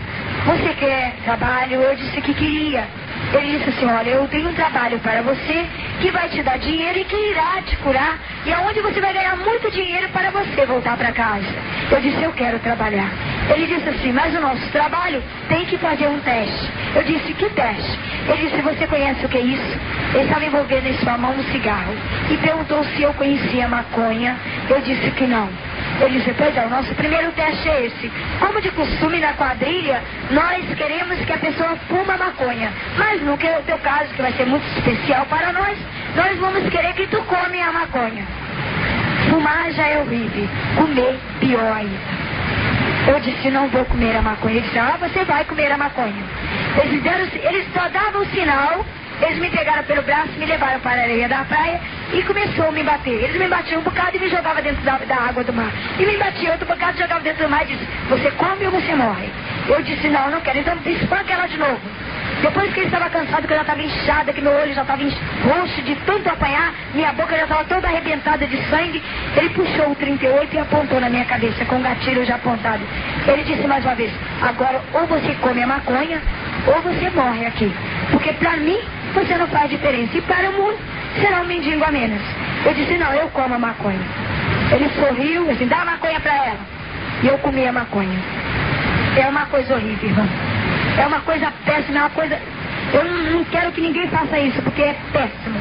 você quer trabalho? Eu disse que queria. Ele disse assim: olha, eu tenho um trabalho para você que vai te dar dinheiro e que irá te curar, e aonde você vai ganhar muito dinheiro para você voltar para casa. Eu disse: eu quero trabalhar. Ele disse assim: mas o nosso trabalho tem que fazer um teste. Eu disse: que teste? Ele disse: você conhece o que é isso? Ele estava envolvendo em sua mão um cigarro e perguntou se eu conhecia maconha. Eu disse que não. Ele disse: pois é, o nosso primeiro teste é esse. Como de costume na quadrilha, nós queremos que a pessoa fuma maconha, mas no que é o teu caso, que vai ser muito especial para nós vamos querer que tu come a maconha. Fumar já é horrível, comer pior ainda. Eu disse: não vou comer a maconha. Ele disse: ah, você vai comer a maconha. Eles só davam o sinal. Eles me pegaram pelo braço, me levaram para a areia da praia e começou a me bater. Eles me batiam um bocado e me jogavam dentro da água do mar. E me batiam outro bocado e jogavam dentro do mar e disse: você come ou você morre? Eu disse: não, não quero. Então espanca ela de novo. Depois que ele estava cansado, que eu já estava inchada, que meu olho já estava roxo de tanto apanhar, minha boca já estava toda arrebentada de sangue, ele puxou o 38 e apontou na minha cabeça com o gatilho já apontado. Ele disse mais uma vez: agora ou você come a maconha ou você morre aqui, porque para mim você não faz diferença e para o mundo será um mendigo a menos. Eu disse: não, eu como a maconha. Ele sorriu, assim: dá a maconha para ela. E eu comi a maconha. É uma coisa horrível, irmão. É uma coisa péssima, é uma coisa... Eu não quero que ninguém faça isso, porque é péssimo.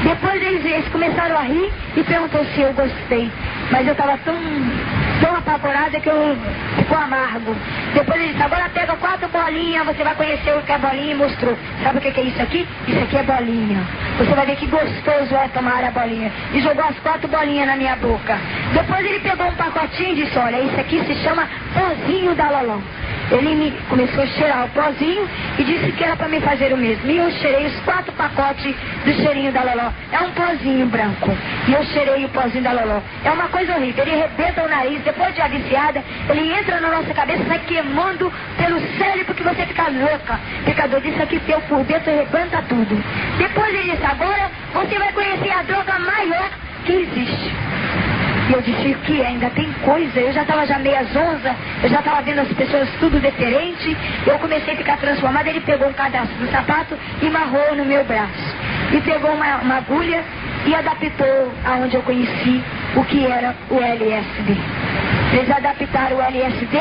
Depois eles começaram a rir e perguntou se eu gostei. Mas eu estava tão apavorada que eu ficou amargo. Depois ele disse: agora pega 4 bolinhas, você vai conhecer o que é bolinha, e mostrou. Sabe o que é isso aqui? Isso aqui é bolinha. Você vai ver que gostoso é tomar a bolinha. E jogou as 4 bolinhas na minha boca. Depois ele pegou um pacotinho e disse: olha, isso aqui se chama pozinho da Loló. Ele começou a cheirar o pozinho e disse que era para me fazer o mesmo. E eu cheirei os 4 pacotes do cheirinho da Loló. É um pozinho branco. E eu cheirei o pozinho da Loló. É uma coisa horrível. Ele arrebenta o nariz, depois de viciada, ele entra na nossa cabeça, sai queimando pelo cérebro que você fica louca. Pecador, isso aqui teu por dentro arrebenta tudo. Depois ele disse: agora você vai conhecer a droga maior que existe. E eu disse: o que? Ainda tem coisa? Eu já estava meia zonza, eu já estava vendo as pessoas tudo diferente. Eu comecei a ficar transformada. Ele pegou um cadastro do sapato e amarrou no meu braço. E pegou uma agulha e adaptou aonde eu conheci o que era o LSD. Eles adaptaram o LSD.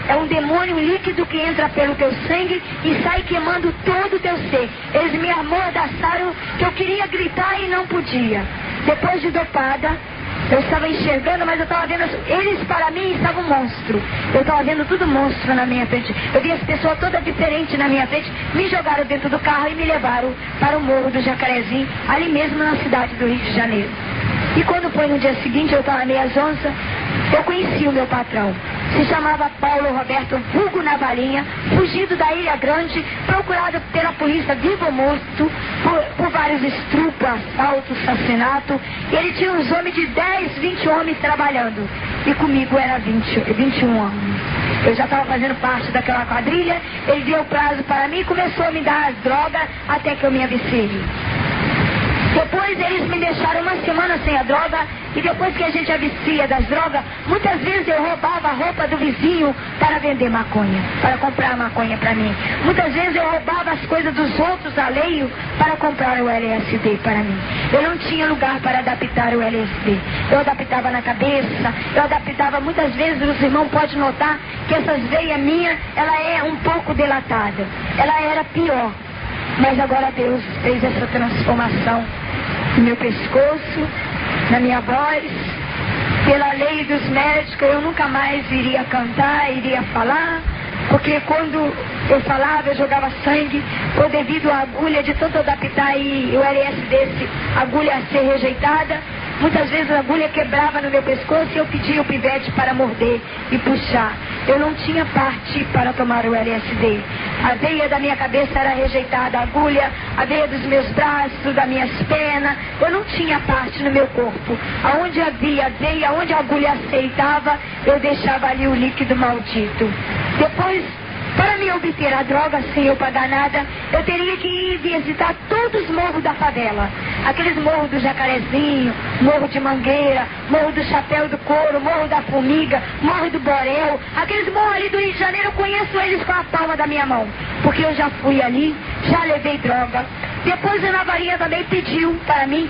É um demônio líquido que entra pelo teu sangue e sai queimando todo o teu ser. Eles me amordaçaram que eu queria gritar e não podia. Depois de dopada, eu estava enxergando, mas eu estava vendo... Eles, para mim, estavam um monstro. Eu estava vendo tudo monstro na minha frente. Eu vi as pessoas todas diferentes na minha frente. Me jogaram dentro do carro e me levaram para o Morro do Jacarezinho, ali mesmo na cidade do Rio de Janeiro. E quando foi no dia seguinte, eu estava meia zonza, eu conheci o meu patrão. Se chamava Paulo Roberto Vulgo Navalinha, fugido da Ilha Grande, procurado pela polícia vivo ou morto, por vários estupros, assaltos, assassinato. E ele tinha uns homens de 10, 20 homens trabalhando. E comigo era 21 anos. Eu já estava fazendo parte daquela quadrilha. Ele deu prazo para mim e começou a me dar as drogas até que eu me aviciei. Depois eles me deixaram uma semana sem a droga, e depois que a gente vicia das drogas, muitas vezes eu roubava a roupa do vizinho para vender maconha, para comprar maconha para mim. Muitas vezes eu roubava as coisas dos outros alheios para comprar o LSD para mim. Eu não tinha lugar para adaptar o LSD. Eu adaptava na cabeça, eu adaptava muitas vezes, os irmãos podem notar que essas veias minhas, ela é um pouco delatada. Ela era pior. Mas agora Deus fez essa transformação no meu pescoço, na minha voz. Pela lei dos médicos, eu nunca mais iria cantar, iria falar, porque quando eu falava, eu jogava sangue, foi devido à agulha de tanto adaptar e o LSD, a agulha a ser rejeitada. Muitas vezes a agulha quebrava no meu pescoço e eu pedia o pivete para morder e puxar. Eu não tinha parte para tomar o LSD. A veia da minha cabeça era rejeitada, a agulha, a veia dos meus braços, das minhas pernas. Eu não tinha parte no meu corpo. Aonde havia veia, aonde a agulha aceitava, eu deixava ali o líquido maldito. Depois, para me obter a droga sem eu pagar nada, eu teria que ir visitar todos os morros da favela. Aqueles morros do Jacarezinho, Morro de Mangueira, Morro do Chapéu do Couro, Morro da Formiga, Morro do Borel. Aqueles morros ali do Rio de Janeiro, eu conheço eles com a palma da minha mão. Porque eu já fui ali, já levei droga. Depois a Navarinha também pediu para mim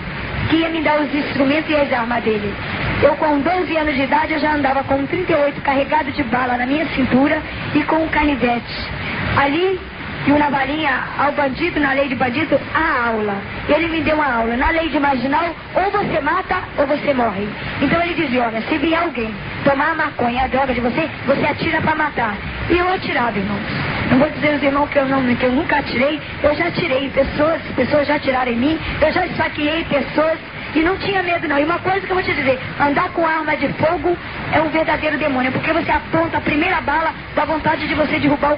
que ia me dar os instrumentos e as armas dele. Eu com 12 anos de idade, eu já andava com um 38 carregado de bala na minha cintura e com um canivete. Ali, e o Navarinha, ao bandido, na lei de bandido, a aula. Ele me deu uma aula. Na lei de marginal, ou você mata ou você morre. Então ele dizia, olha, se vier alguém tomar a maconha, a droga de você, você atira para matar. E eu atirava, irmãos. Não vou dizer aos irmãos que eu nunca atirei. Eu já atirei pessoas já atiraram em mim. Eu já esfaqueei pessoas. E não tinha medo não. E uma coisa que eu vou te dizer, andar com arma de fogo é um verdadeiro demônio, porque você aponta a primeira bala, dá vontade de você derrubar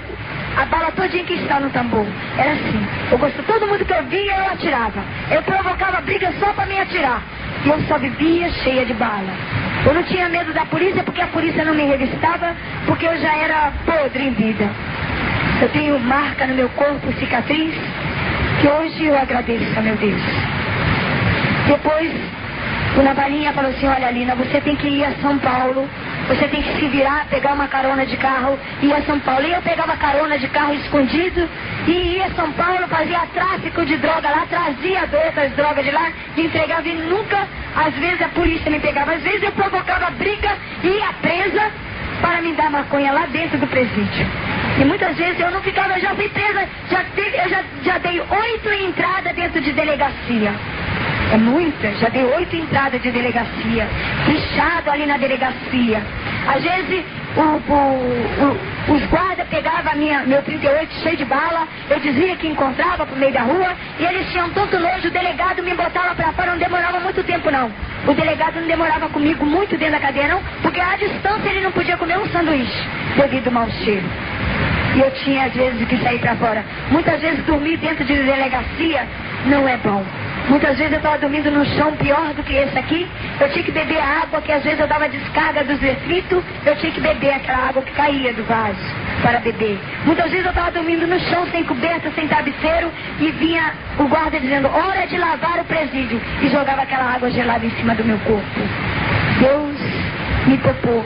a bala todinha que está no tambor. Era assim. Eu gostava, todo mundo que eu via, eu atirava. Eu provocava briga só para me atirar. E eu só vivia cheia de bala. Eu não tinha medo da polícia, porque a polícia não me revistava, porque eu já era podre em vida. Eu tenho marca no meu corpo, cicatriz, que hoje eu agradeço a meu Deus. Depois, o Navarinha falou assim, olha, Lina, você tem que ir a São Paulo, você tem que se virar, pegar uma carona de carro e ir a São Paulo. E eu pegava carona de carro escondido e ia a São Paulo, fazia tráfico de droga lá, trazia outras drogas de lá, e entregava e nunca, às vezes a polícia me pegava, às vezes eu provocava briga e ia presa para me dar maconha lá dentro do presídio. E muitas vezes eu não ficava, eu já fui presa, já dei 8 entradas dentro de delegacia. É muita, já dei 8 entradas de delegacia, fichado ali na delegacia. Às vezes os guardas pegavam meu 38 cheio de bala, eu dizia que encontrava pro meio da rua, e eles tinham tanto nojo, o delegado me botava pra fora, não demorava muito tempo não. O delegado não demorava comigo muito dentro da cadeia não, porque à distância ele não podia comer um sanduíche, devido ao mau cheiro. E eu tinha às vezes que sair pra fora. Muitas vezes dormir dentro de delegacia não é bom. Muitas vezes eu estava dormindo no chão pior do que esse aqui. Eu tinha que beber a água, que às vezes eu dava descarga dos detritos. Eu tinha que beber aquela água que caía do vaso para beber. Muitas vezes eu estava dormindo no chão, sem coberta, sem travesseiro, e vinha o guarda dizendo, hora de lavar o presídio. E jogava aquela água gelada em cima do meu corpo. Deus me poupou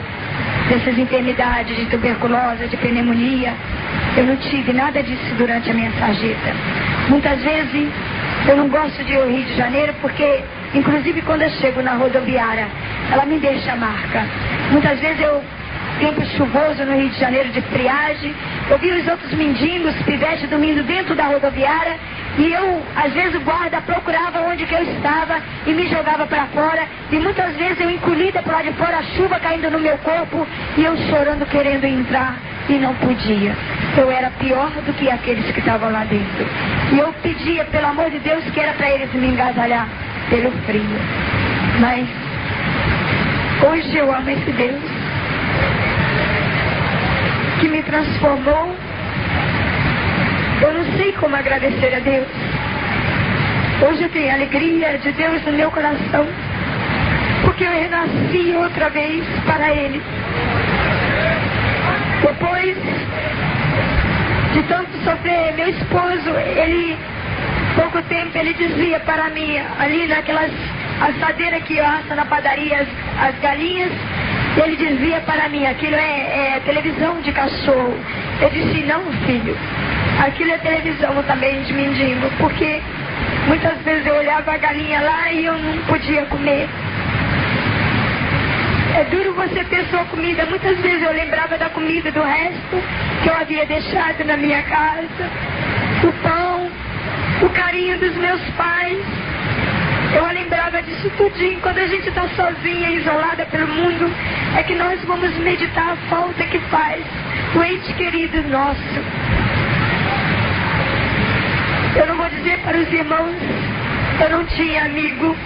dessas enfermidades de tuberculose, de pneumonia. Eu não tive nada disso durante a minha sarjeta. Muitas vezes eu não gosto de ir ao Rio de Janeiro porque, inclusive quando eu chego na rodoviária, ela me deixa a marca. Muitas vezes tempo chuvoso no Rio de Janeiro de friagem, eu vi os outros mendigos, pivetes dormindo dentro da rodoviária, e eu, às vezes o guarda procurava onde que eu estava e me jogava para fora, e muitas vezes eu encolhida por lá de fora, a chuva caindo no meu corpo, e eu chorando querendo entrar, e não podia. Eu era pior do que aqueles que estavam lá dentro. E eu pedia, pelo amor de Deus, que era para eles me engasalhar pelo frio. Mas hoje eu amo esse Deus que me transformou. Eu não sei como agradecer a Deus. Hoje eu tenho a alegria de Deus no meu coração, porque eu renasci outra vez para Ele. Depois de tanto sofrer, meu esposo, pouco tempo, ele dizia para mim, ali naquelas a assadeira que assa na padaria as galinhas. Ele dizia para mim, aquilo é televisão de cachorro. Eu disse, não, filho, aquilo é televisão também de mendigo, porque muitas vezes eu olhava a galinha lá e eu não podia comer. É duro você ter sua comida. Muitas vezes eu lembrava da comida do resto que eu havia deixado na minha casa, o pão, o carinho dos meus pais. Eu lembrava disso tudinho. Quando a gente está sozinha, isolada pelo mundo, é que nós vamos meditar a falta que faz o ente querido nosso. Eu não vou dizer para os irmãos, eu não tinha amigo.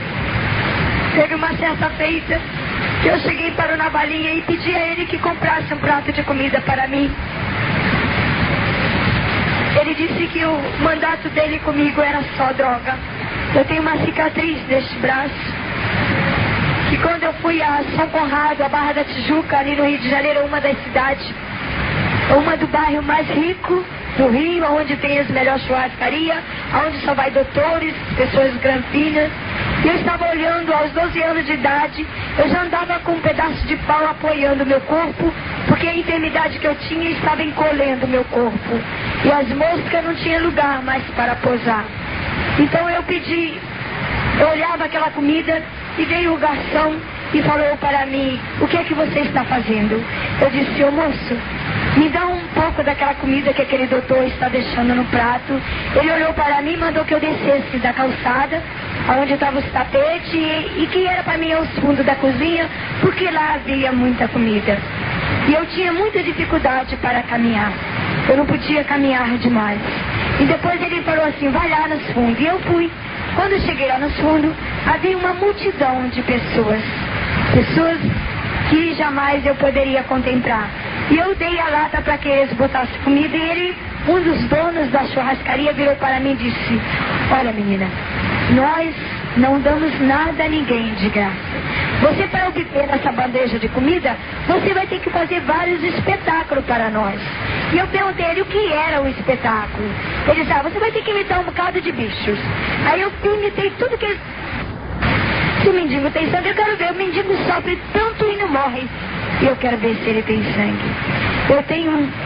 Teve uma certa feita que eu cheguei para o Navalinha e pedi a ele que comprasse um prato de comida para mim. Ele disse que o mandato dele comigo era só droga. Eu tenho uma cicatriz neste braço, que quando eu fui a São Conrado, a Barra da Tijuca, ali no Rio de Janeiro, uma das cidades, uma do bairro mais rico do Rio, onde tem as melhores churrascarias, onde só vai doutores, pessoas grampinas. E eu estava olhando aos 12 anos de idade, eu já andava com um pedaço de pau apoiando o meu corpo, porque a enfermidade que eu tinha estava encolhendo o meu corpo. E as moscas não tinham lugar mais para pousar. Então eu pedi, eu olhava aquela comida e veio o garçom e falou para mim, o que é que você está fazendo? Eu disse, ô moço, me dá um pouco daquela comida que aquele doutor está deixando no prato. Ele olhou para mim e mandou que eu descesse da calçada, onde estavam os tapetes, e que era para mim aos fundos da cozinha, porque lá havia muita comida. E eu tinha muita dificuldade para caminhar. Eu não podia caminhar demais. E depois ele falou assim, vai lá nos fundos. E eu fui. Quando eu cheguei lá nos fundos, havia uma multidão de pessoas. Pessoas que jamais eu poderia contemplar. E eu dei a lata para que eles botassem comida, e ele, um dos donos da churrascaria, virou para mim e disse, olha menina, nós não damos nada a ninguém de graça. Você, para obter essa bandeja de comida, você vai ter que fazer vários espetáculos para nós. E eu perguntei a ele o que era o espetáculo. Ele disse, você vai ter que imitar um bocado de bichos. Aí eu imitei tudo que ele... Se o mendigo tem sangue, eu quero ver. O mendigo sofre tanto e não morre. E eu quero ver se ele tem sangue.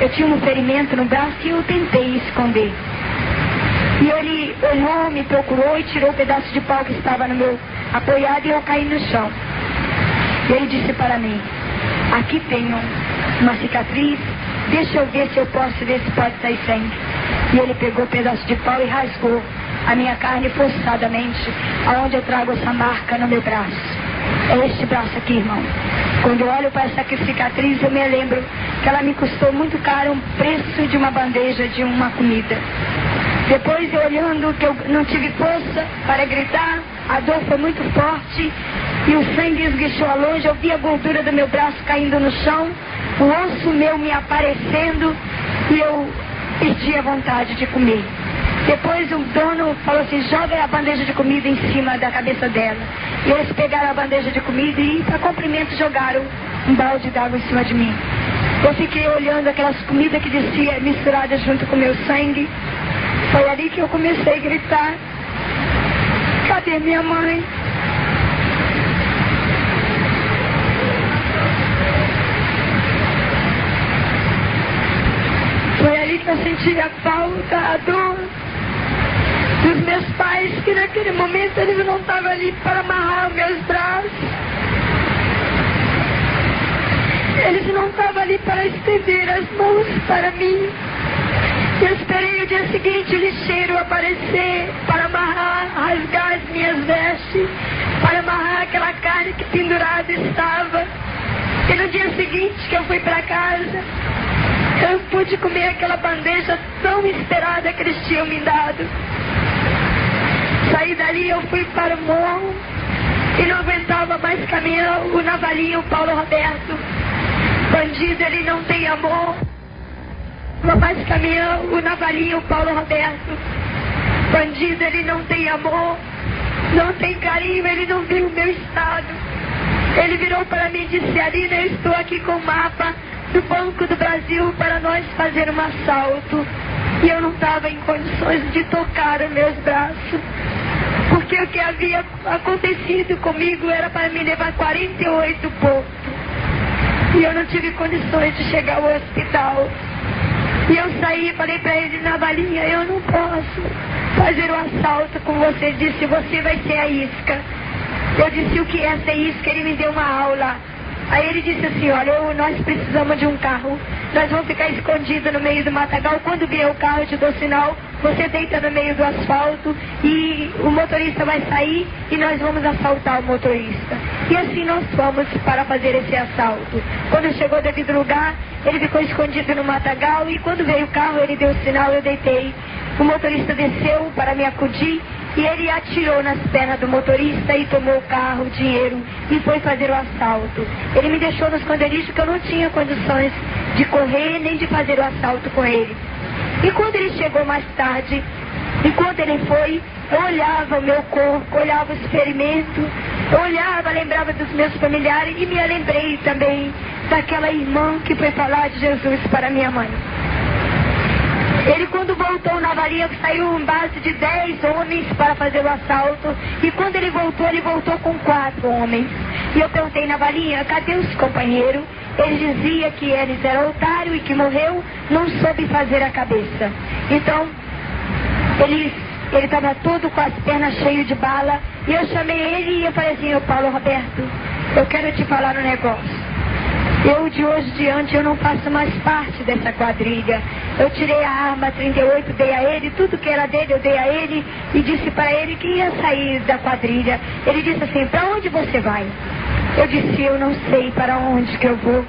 Eu tinha um ferimento no braço e eu tentei esconder. E ele olhou, me procurou e tirou o pedaço de pau que estava no meu apoiado, e eu caí no chão. E ele disse para mim, aqui tenho uma cicatriz, deixa eu ver se eu posso ver se pode sair sangue. E ele pegou o pedaço de pau e rasgou a minha carne forçadamente, aonde eu trago essa marca no meu braço. É este braço aqui, irmão. Quando eu olho para essa cicatriz, eu me lembro que ela me custou muito caro, um preço de uma bandeja, de uma comida. Depois, eu olhando que eu não tive força para gritar, a dor foi muito forte e o sangue esguichou a longe. Eu vi a gordura do meu braço caindo no chão, o osso meu me aparecendo, e eu perdi a vontade de comer. Depois o dono falou assim, joga a bandeja de comida em cima da cabeça dela. E eles pegaram a bandeja de comida e, para cumprimento, jogaram um balde d'água em cima de mim. Eu fiquei olhando aquelas comidas que descia misturadas junto com o meu sangue. Foi ali que eu comecei a gritar, cadê minha mãe? Foi ali que eu senti a falta, a dor dos meus pais, que naquele momento eles não estavam ali para amarrar os meus braços. Eles não estavam ali para estender as mãos para mim. Eu esperei o dia seguinte o lixeiro aparecer para amarrar, rasgar as minhas vestes, para amarrar aquela carne que pendurada estava. E no dia seguinte que eu fui para casa, eu pude comer aquela bandeja tão esperada que eles tinham me dado. Saí dali, eu fui para o morro e não aguentava mais caminhar. O Navalinha, o Paulo Roberto, bandido, ele não tem amor. Mais caminhão, o Navalinha, o Paulo Roberto, bandido, ele não tem amor, não tem carinho, ele não viu o meu estado. Ele virou para mim e disse, Arina, eu estou aqui com o mapa do Banco do Brasil para nós fazer um assalto. E eu não estava em condições de tocar os meus braços, porque porque o que havia acontecido comigo era para me levar 48 pontos. E eu não tive condições de chegar ao hospital. E eu saí e falei para ele na valinha, eu não posso fazer o assalto com você. Ele disse, você vai ser a isca. Eu disse, o que é essa isca? Ele me deu uma aula. Aí ele disse assim, olha, nós precisamos de um carro. Nós vamos ficar escondidos no meio do matagal. Quando vier o carro, eu te dou sinal. Você deita no meio do asfalto e o motorista vai sair e nós vamos assaltar o motorista. E assim nós fomos para fazer esse assalto. Quando chegou devido lugar, ele ficou escondido no matagal e quando veio o carro, ele deu sinal, eu deitei. O motorista desceu para me acudir e ele atirou nas pernas do motorista e tomou o carro, o dinheiro e foi fazer o assalto. Ele me deixou no esconderijo que eu não tinha condições de correr nem de fazer o assalto com ele. E quando ele chegou mais tarde, enquanto ele foi, eu olhava o meu corpo, olhava os ferimentos, eu olhava, lembrava dos meus familiares e me lembrei também daquela irmã que foi falar de Jesus para minha mãe. Ele quando voltou na valia, saiu um base de 10 homens para fazer o assalto. E quando ele voltou com 4 homens. E eu perguntei na valia, cadê os companheiros? Ele dizia que eles eram otário e que morreu, não soube fazer a cabeça. Então, ele estava todo com as pernas cheias de bala. E eu chamei ele e eu falei assim, Paulo Roberto, eu quero te falar um negócio. Eu de hoje diante eu não faço mais parte dessa quadrilha. Eu tirei a arma 38, dei a ele, tudo que era dele eu dei a ele e disse para ele que ia sair da quadrilha. Ele disse assim, para onde você vai? Eu disse, eu não sei para onde que eu vou,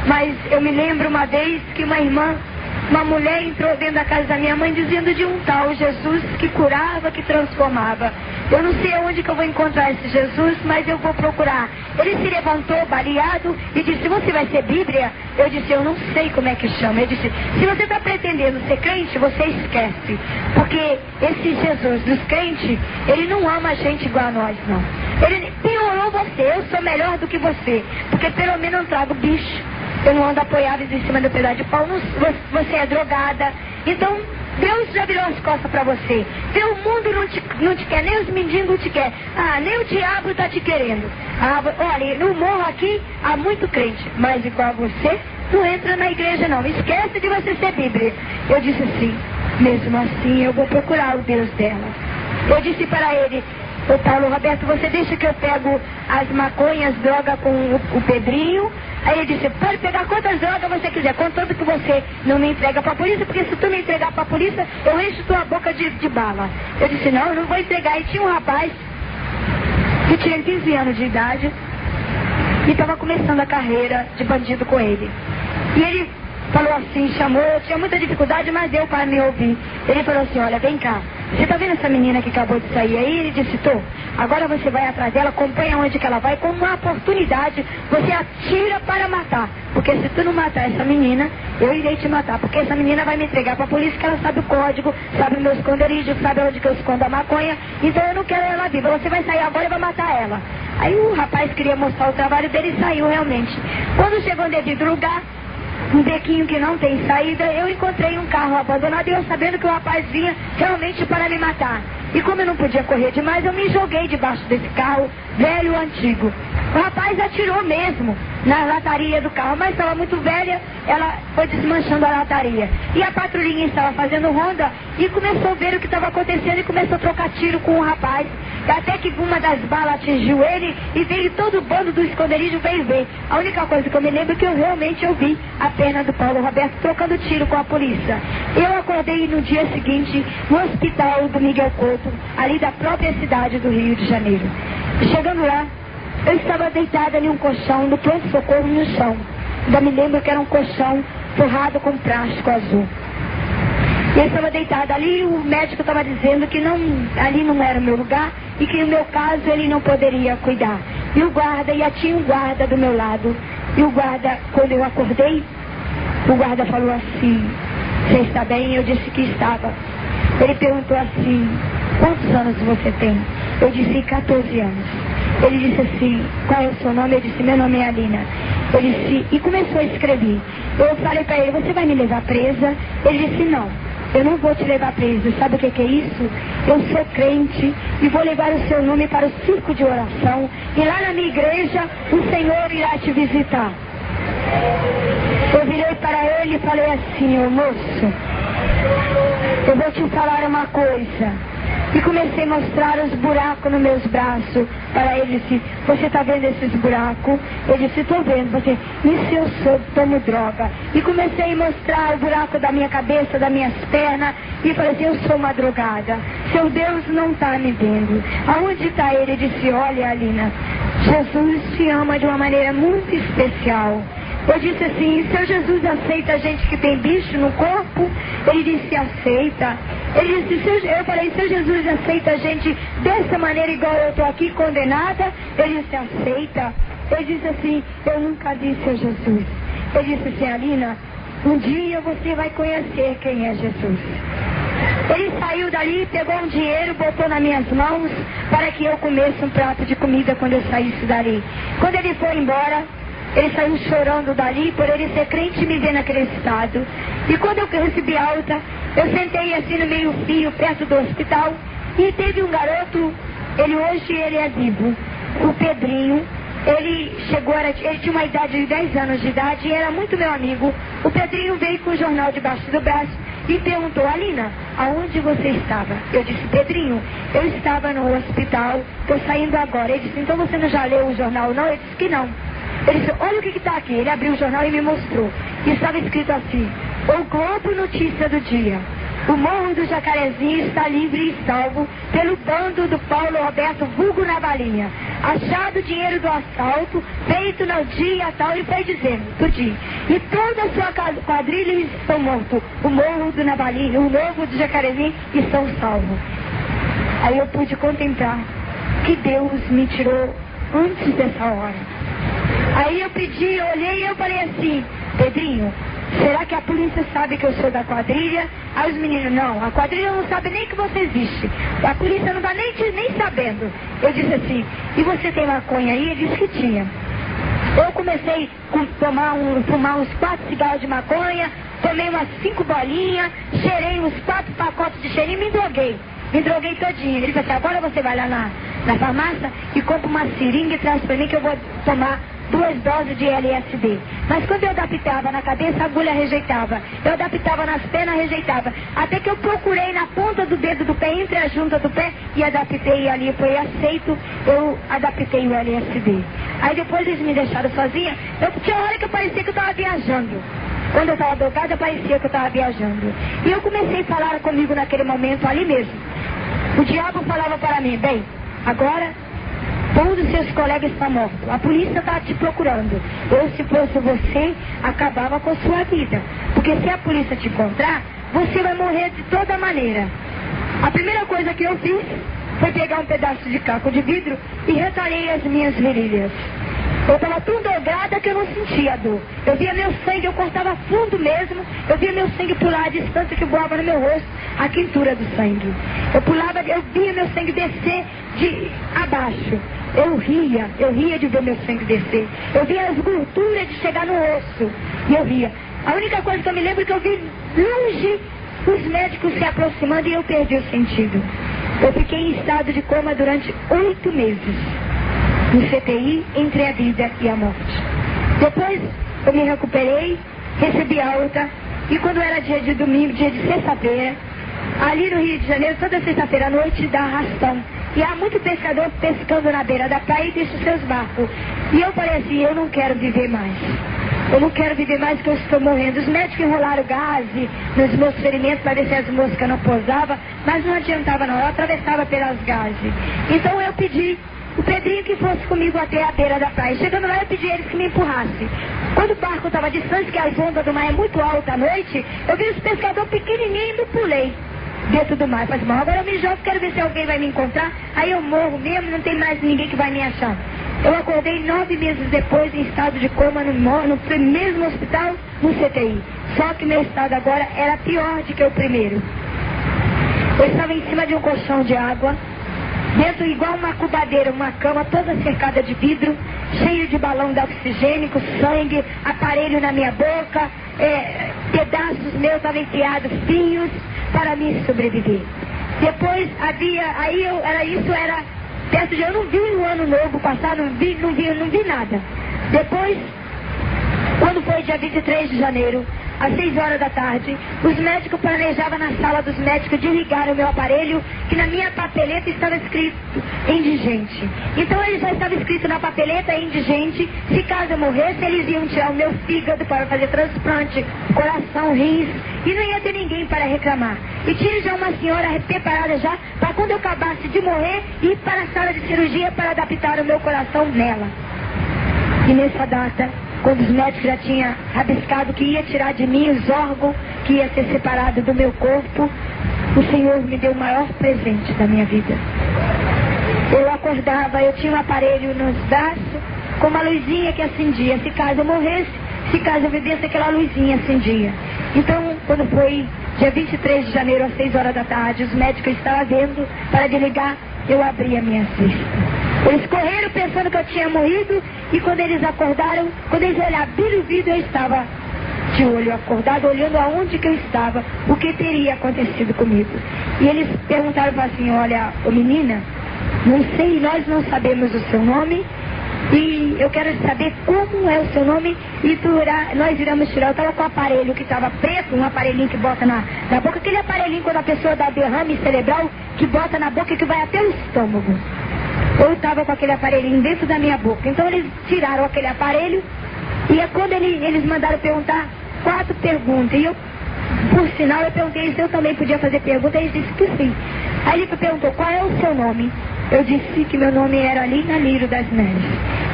mas eu me lembro uma vez que uma mulher entrou dentro da casa da minha mãe dizendo de um tal Jesus que curava, que transformava. Eu não sei aonde que eu vou encontrar esse Jesus, mas eu vou procurar. Ele se levantou, baleado, e disse, você vai ser Bíblia? Eu disse, eu não sei como é que chama. Ele disse, se você está pretendendo ser crente, você esquece. Porque esse Jesus dos crentes, ele não ama a gente igual a nós, não. Ele piorou você, eu sou melhor do que você. Porque pelo menos eu não trago bicho. Eu não ando apoiado em cima do pedaço de pau, você é drogada. Então, Deus já virou as costas para você. O mundo não te quer, nem os mendigos te querem. Nem o diabo está te querendo. Olha, no morro aqui há muito crente, mas igual a você, não entra na igreja não. Esquece de você ser Bíblia. Eu disse assim, mesmo assim eu vou procurar o Deus dela. Eu disse para ele, ô Paulo Roberto, você deixa que eu pego as maconhas, droga com o Pedrinho? Aí ele disse, pode pegar quantas drogas você quiser, contanto que você não me entrega para a polícia, porque se tu me entregar para a polícia, eu encho tua boca de bala. Eu disse, não, eu não vou entregar. E tinha um rapaz que tinha 15 anos de idade e estava começando a carreira de bandido com ele. E ele falou assim, chamou, eu tinha muita dificuldade, mas deu para me ouvir. Ele falou assim, olha, vem cá, você tá vendo essa menina que acabou de sair aí? Ele disse, tô. Agora você vai atrás dela, acompanha onde que ela vai, com uma oportunidade, você atira para matar. Porque se tu não matar essa menina, eu irei te matar. Porque essa menina vai me entregar para a polícia, que ela sabe o código, sabe o meu esconderijo, sabe onde que eu escondo a maconha. Então eu não quero ela viva, você vai sair agora e vai matar ela. Aí o rapaz queria mostrar o trabalho dele e saiu realmente. Quando chegou no devido lugar, um bequinho que não tem saída, eu encontrei um carro abandonado e eu sabendo que o rapaz vinha realmente para me matar. E como eu não podia correr demais, eu me joguei debaixo desse carro velho, antigo. O rapaz atirou mesmo na lataria do carro, mas estava muito velha, ela foi desmanchando a lataria. E a patrulhinha estava fazendo ronda e começou a ver o que estava acontecendo e começou a trocar tiro com o rapaz. Até que uma das balas atingiu ele e veio todo o bando do esconderijo veio ver. A única coisa que eu me lembro é que eu realmente ouvi a perna do Paulo Roberto trocando tiro com a polícia. Eu acordei no dia seguinte no hospital do Miguel Couto, ali da própria cidade do Rio de Janeiro. Chegando lá, eu estava deitada em um colchão, no pronto-socorro no chão. Ainda me lembro que era um colchão forrado com plástico azul. E eu estava deitada ali, o médico estava dizendo que ali não era o meu lugar e que no meu caso ele não poderia cuidar. E o guarda, tinha um guarda do meu lado. E o guarda, quando eu acordei, o guarda falou assim, você está bem? Eu disse que estava. Ele perguntou assim, quantos anos você tem? Eu disse 14 anos. Ele disse assim, qual é o seu nome? Eu disse, meu nome é Alina. Ele disse, e começou a escrever. Eu falei para ele, você vai me levar presa? Ele disse, não. eu não vou te levar preso. Sabe o que é isso? Eu sou crente e vou levar o seu nome para o circo de oração. E lá na minha igreja, o Senhor irá te visitar. Eu virei para ele e falei assim: ô moço, eu vou te falar uma coisa. E comecei a mostrar os buracos nos meus braços para ele. Disse: você está vendo esses buracos? Ele disse: estou vendo. Você: isso eu sou, tomo droga. E comecei a mostrar o buraco da minha cabeça, das minhas pernas. E falei assim: eu sou uma drogada. Seu Deus não está me vendo. Aonde está ele? Ele disse: olha, Alina, Jesus te ama de uma maneira muito especial. Eu disse assim: seu Jesus aceita gente que tem bicho no corpo? Ele disse: aceita. Ele disse: eu falei: seu Jesus aceita gente dessa maneira igual eu estou aqui condenada? Ele disse: aceita. Ele disse assim: eu nunca vi seu Jesus. Ele disse assim: Alina, um dia você vai conhecer quem é Jesus. Ele saiu dali, pegou um dinheiro, botou nas minhas mãos para que eu comesse um prato de comida quando eu saísse dali. Quando ele foi embora, ele saiu chorando dali por ele ser crente e me ver naquele estado. E quando eu recebi alta, eu sentei assim no meio fio, perto do hospital, e teve um garoto, hoje ele é vivo, o Pedrinho. Ele chegou, ele tinha uma idade de 10 anos de idade e era muito meu amigo. O Pedrinho veio com o jornal debaixo do braço e perguntou: Alina, aonde você estava? Eu disse: Pedrinho, eu estava no hospital, estou saindo agora. Ele disse: então você não já leu o jornal não? Eu disse que não. Ele disse: olha o que está aqui. Ele abriu o jornal e me mostrou. E estava escrito assim: o Globo Notícia do Dia. O Morro do Jacarezinho está livre e salvo pelo bando do Paulo Roberto vulgo na balinha. Achado o dinheiro do assalto, feito no dia tal, ele foi dizendo, tudinho. E toda a sua quadrilha estão mortos. O Morro do Navalinha, o Morro do Jacarezinho estão salvos. Aí eu pude contemplar que Deus me tirou antes dessa hora. Aí eu pedi, eu olhei e eu falei assim: Pedrinho, será que a polícia sabe que eu sou da quadrilha? Aí os meninos: não, a quadrilha não sabe nem que você existe. A polícia não está nem sabendo. Eu disse assim: e você tem maconha aí? Ele disse que tinha. Eu comecei a fumar uns 4 cigarros de maconha, tomei umas 5 bolinhas, cheirei uns 4 pacotes de cheirinho e me droguei. Me droguei todinho. Ele disse assim: agora você vai lá na farmácia e compra uma seringa e traz para mim que eu vou tomar 2 doses de LSD. Mas quando eu adaptava na cabeça, a agulha rejeitava. Eu adaptava nas pernas, rejeitava. Até que eu procurei na ponta do dedo do pé, entre a junta do pé, e adaptei ali. Foi aceito, eu adaptei o LSD. Aí depois eles me deixaram sozinha. Tinha hora que eu parecia que eu estava viajando. Quando eu estava drogada, parecia que eu estava viajando. E eu comecei a falar comigo naquele momento, ali mesmo. O diabo falava para mim: bem, agora todos os seus colegas estão mortos. A polícia está te procurando. Eu, se fosse você, acabava com a sua vida. Porque se a polícia te encontrar, você vai morrer de toda maneira. A primeira coisa que eu fiz foi pegar um pedaço de caco de vidro e retalhei as minhas virilhas. Eu estava tão drogada que eu não sentia dor. Eu via meu sangue, eu cortava fundo mesmo. Eu via meu sangue pular a distância que voava no meu rosto, a quentura do sangue. Eu via meu sangue descer de abaixo. Eu ria de ver meu sangue descer. Eu via as gorduras de chegar no osso. E eu ria. A única coisa que eu me lembro é que eu vi longe os médicos se aproximando e eu perdi o sentido. Eu fiquei em estado de coma durante 8 meses. No CTI, entre a vida e a morte. Depois eu me recuperei, recebi alta, e quando era dia de domingo, dia de sexta-feira, ali no Rio de Janeiro, toda sexta-feira à noite dá arrastão. E há muito pescador pescando na beira da praia e deixa os seus barcos. E eu falei assim: eu não quero viver mais. Eu não quero viver mais porque eu estou morrendo. Os médicos enrolaram gás nos meus ferimentos para ver se as moscas não pousavam, mas não adiantava não, eu atravessava pelas gases. Então eu pedi o Pedrinho que fosse comigo até a beira da praia. Chegando lá, eu pedi a eles que me empurrassem. Quando o barco estava distante, que as ondas do mar é muito alta à noite, eu vi os pescadores pequenininhos e pulei dentro do mar. Eu falei: bom, agora eu me jogo, quero ver se alguém vai me encontrar. Aí eu morro mesmo, não tem mais ninguém que vai me achar. Eu acordei 9 meses depois em estado de coma no mesmo hospital, no CTI. Só que meu estado agora era pior do que o primeiro. Eu estava em cima de um colchão de água, dentro igual uma cubadeira, uma cama toda cercada de vidro, cheio de balão de oxigênio, sangue, aparelho na minha boca, pedaços meus estavam enfiados, fios, para me sobreviver. Depois havia, era perto de, eu não vi o ano novo passar, não vi nada. Depois, quando foi dia 23 de janeiro, às 6 horas da tarde, os médicos planejavam na sala dos médicos desligar o meu aparelho, que na minha papeleta estava escrito indigente. Então ele já estava escrito na papeleta indigente, se caso eu morresse, eles iam tirar o meu fígado para fazer transplante, coração, rins, e não ia ter ninguém para reclamar. E tinha já uma senhora preparada já, para quando eu acabasse de morrer, ir para a sala de cirurgia para adaptar o meu coração nela. E nessa data, quando os médicos já tinham rabiscado que ia tirar de mim os órgãos, que ia ser separado do meu corpo, o Senhor me deu o maior presente da minha vida. Eu acordava, eu tinha um aparelho nos braços, com uma luzinha que acendia. Se caso eu morresse, se caso eu vivesse, aquela luzinha acendia. Então, quando foi dia 23 de janeiro, às 6 horas da tarde, os médicos estavam vendo para desligar, eu abri a minha cesta. Eles correram pensando que eu tinha morrido, e quando eles acordaram, quando eles olharam, abriram o vidro, eu estava de olho acordado, olhando aonde que eu estava, o que teria acontecido comigo. E eles perguntaram assim, olha, ô menina, não sei, nós não sabemos o seu nome, e eu quero saber como é o seu nome, e nós iremos tirar. Eu estava com um aparelho que estava preto, um aparelhinho que bota na boca, aquele aparelhinho quando a pessoa dá derrame cerebral, que bota na boca e que vai até o estômago. Eu estava com aquele aparelhinho dentro da minha boca. Então eles tiraram aquele aparelho, e quando eles mandaram perguntar 4 perguntas, e eu, por sinal, eu perguntei se eu também podia fazer pergunta, e eles disseram que sim. Aí ele perguntou, qual é o seu nome? Eu disse que meu nome era Alina Lírio das Neves.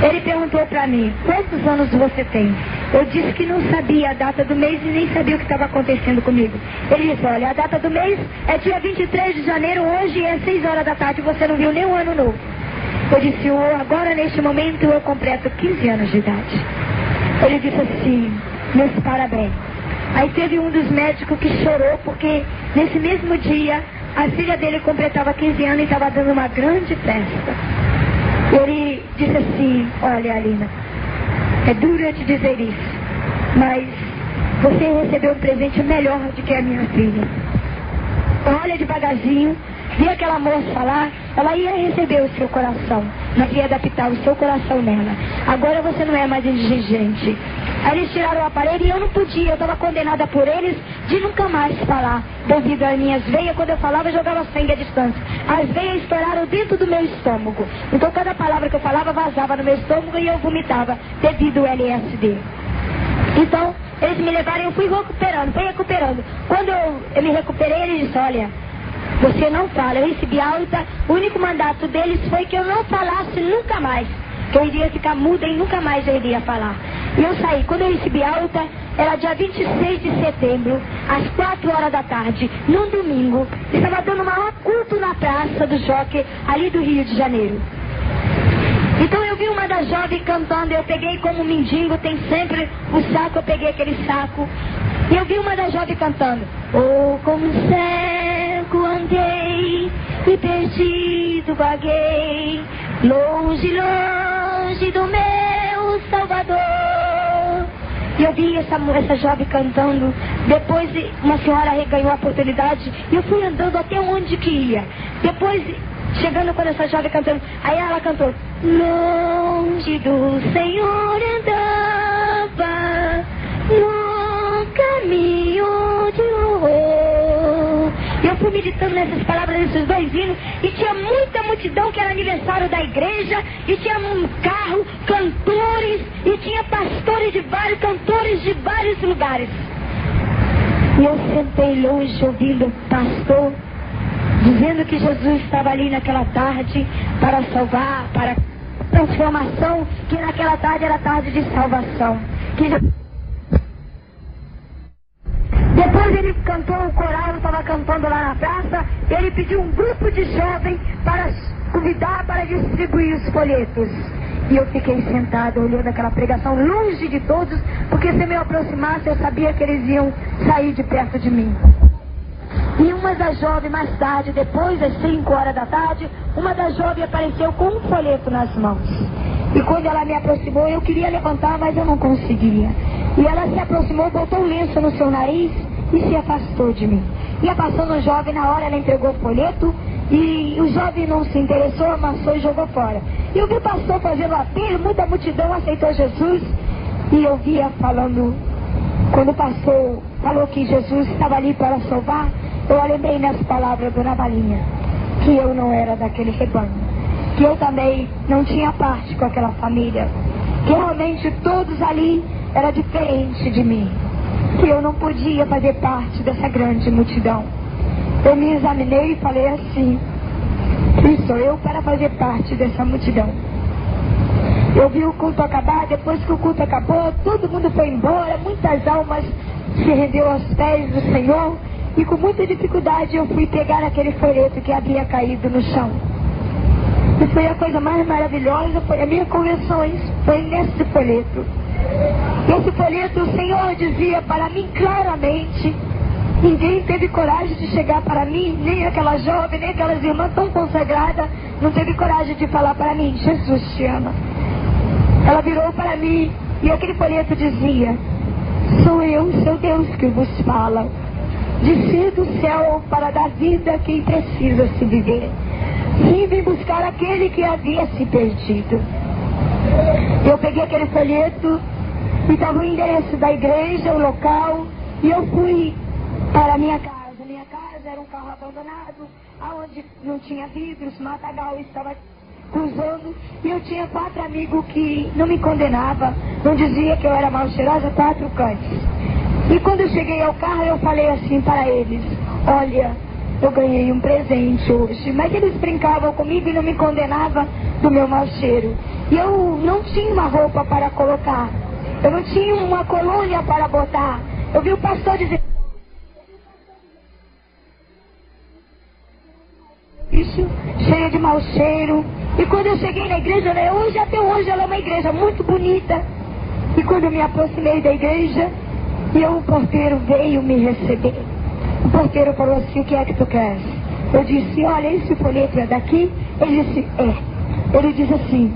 Ele perguntou para mim, quantos anos você tem? Eu disse que não sabia a data do mês e nem sabia o que estava acontecendo comigo. Ele disse, olha, a data do mês é dia 23 de janeiro, hoje é 6 horas da tarde, você não viu nem o ano novo. Eu disse, agora neste momento eu completo 15 anos de idade. Ele disse assim, meus parabéns. Aí teve um dos médicos que chorou, porque nesse mesmo dia a filha dele completava 15 anos e estava dando uma grande festa. Ele disse assim, olha Alina, é duro eu te dizer isso, mas você recebeu um presente melhor do que a minha filha. Olha devagarzinho, vê aquela moça lá, ela ia receber o seu coração, nós ia adaptar o seu coração nela. Agora você não é mais indigente. Aí eles tiraram o aparelho e eu não podia, eu estava condenada por eles de nunca mais falar, devido às minhas veias. Quando eu falava, eu jogava sangue à distância. As veias estouraram dentro do meu estômago, então cada palavra que eu falava vazava no meu estômago e eu vomitava devido ao LSD. Então eles me levaram e eu fui recuperando. Quando eu me recuperei, eles disseram, olha, você não fala. Eu recebi alta, o único mandato deles foi que eu não falasse nunca mais, que eu iria ficar muda e nunca mais eu iria falar. E eu saí. Quando eu recebi alta, era dia 26 de setembro, às 4 horas da tarde, num domingo. Estava dando um maior culto na Praça do Jockey, ali do Rio de Janeiro. Então eu vi uma das jovens cantando, eu peguei como mendigo, tem sempre o saco, eu peguei aquele saco. E eu vi uma das jovens cantando, oh, como cego andei e perdido vaguei, longe, longe do meu Salvador. E eu vi essa jovem cantando. Depois uma senhora ganhou a oportunidade e eu fui andando até onde que ia. Depois, chegando quando essa jovem cantando, aí ela cantou, longe do Senhor andava no caminho de horror. E eu fui meditando nessas palavras, nesses 2 hinos, e tinha muita multidão, que era aniversário da igreja, e tinha um carro, cantores, e tinha pastores de vários, cantores de vários lugares. E eu sentei longe ouvindo o pastor dizendo que Jesus estava ali naquela tarde para salvar, para transformação, que naquela tarde era tarde de salvação. Depois ele cantou, o coral estava cantando lá na praça, ele pediu um grupo de jovens para convidar para distribuir os folhetos. E eu fiquei sentado olhando aquela pregação longe de todos, porque se eu me aproximasse eu sabia que eles iam sair de perto de mim. E uma das jovens, mais tarde, depois das 5 horas da tarde, uma das jovens apareceu com um folheto nas mãos. E quando ela me aproximou, eu queria levantar, mas eu não conseguia. E ela se aproximou, botou um lenço no seu nariz e se afastou de mim. Ia passando um jovem, na hora ela entregou o folheto, e o jovem não se interessou, amassou e jogou fora. E eu vi o pastor fazendo apelo, muita multidão aceitou Jesus, e eu via falando, quando o pastor falou que Jesus estava ali para salvar, eu lembrei nas palavras da Dona Malinha, que eu não era daquele rebanho, que eu também não tinha parte com aquela família, que realmente todos ali eram diferentes de mim, que eu não podia fazer parte dessa grande multidão. Eu me examinei e falei assim: quem sou eu para fazer parte dessa multidão? Eu vi o culto acabar. Depois que o culto acabou, todo mundo foi embora, muitas almas se rendeu aos pés do Senhor, e com muita dificuldade eu fui pegar aquele folheto que havia caído no chão. E foi a coisa mais maravilhosa, foi a minha conversão, foi nesse folheto. Esse folheto, o Senhor dizia para mim claramente. Ninguém teve coragem de chegar para mim, nem aquela jovem, nem aquelas irmãs tão consagradas, não teve coragem de falar para mim: Jesus te ama. Ela virou para mim e aquele folheto dizia: sou eu, seu Deus, que vos fala. Desci do céu para dar vida a quem precisa se viver. Vim buscar aquele que havia se perdido. Eu peguei aquele folheto e estava o endereço da igreja, o local, e eu fui para a minha casa. Minha casa era um carro abandonado, onde não tinha vidros, matagal estava cruzando, e eu tinha 4 amigos que não me condenavam, não dizia que eu era mal cheirosa, 4 cantes. E quando eu cheguei ao carro, eu falei assim para eles: olha, eu ganhei um presente hoje. Mas eles brincavam comigo e não me condenavam do meu mau cheiro. E eu não tinha uma roupa para colocar, eu não tinha uma colônia para botar. Eu vi o pastor dizer: cheia de mau cheiro. E quando eu cheguei na igreja, né, até hoje ela é uma igreja muito bonita. E quando eu me aproximei da igreja, o porteiro veio me receber. O porteiro falou assim: o que é que tu queres? Eu disse: olha, esse folheto é daqui? Ele disse: é. Ele disse assim,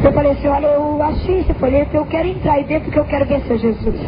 eu falei assim: olha, eu achei esse folheto, eu quero entrar aí dentro, que eu quero ver seu Jesus.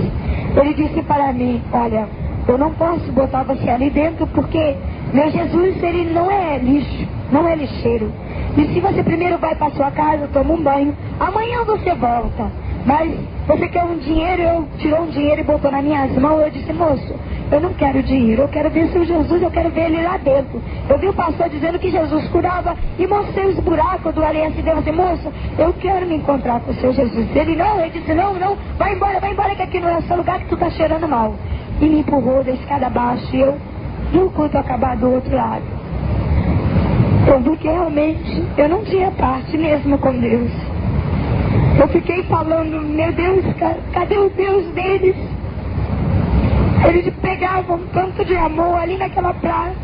Ele disse para mim: olha, eu não posso botar você ali dentro, porque meu Jesus, ele não é lixo, não é lixeiro. E se você primeiro vai para sua casa, toma um banho, amanhã você volta. Mas você quer um dinheiro? Eu tirou um dinheiro e botou nas minhas mãos. Eu disse: moço, eu não quero dinheiro, eu quero ver seu Jesus, eu quero ver ele lá dentro. Eu vi o pastor dizendo que Jesus curava e mostrei os buracos do aliança, e deu assim: moço, eu quero me encontrar com o seu Jesus. Ele disse: não, vai embora, que aqui não é o seu lugar, que tu tá cheirando mal. E me empurrou da escada abaixo, e eu vi o culto acabar do outro lado. Eu vi que realmente eu não tinha parte mesmo com Deus. Eu fiquei falando: meu Deus, cadê o Deus deles? Eles pegavam tanto de amor ali naquela praça.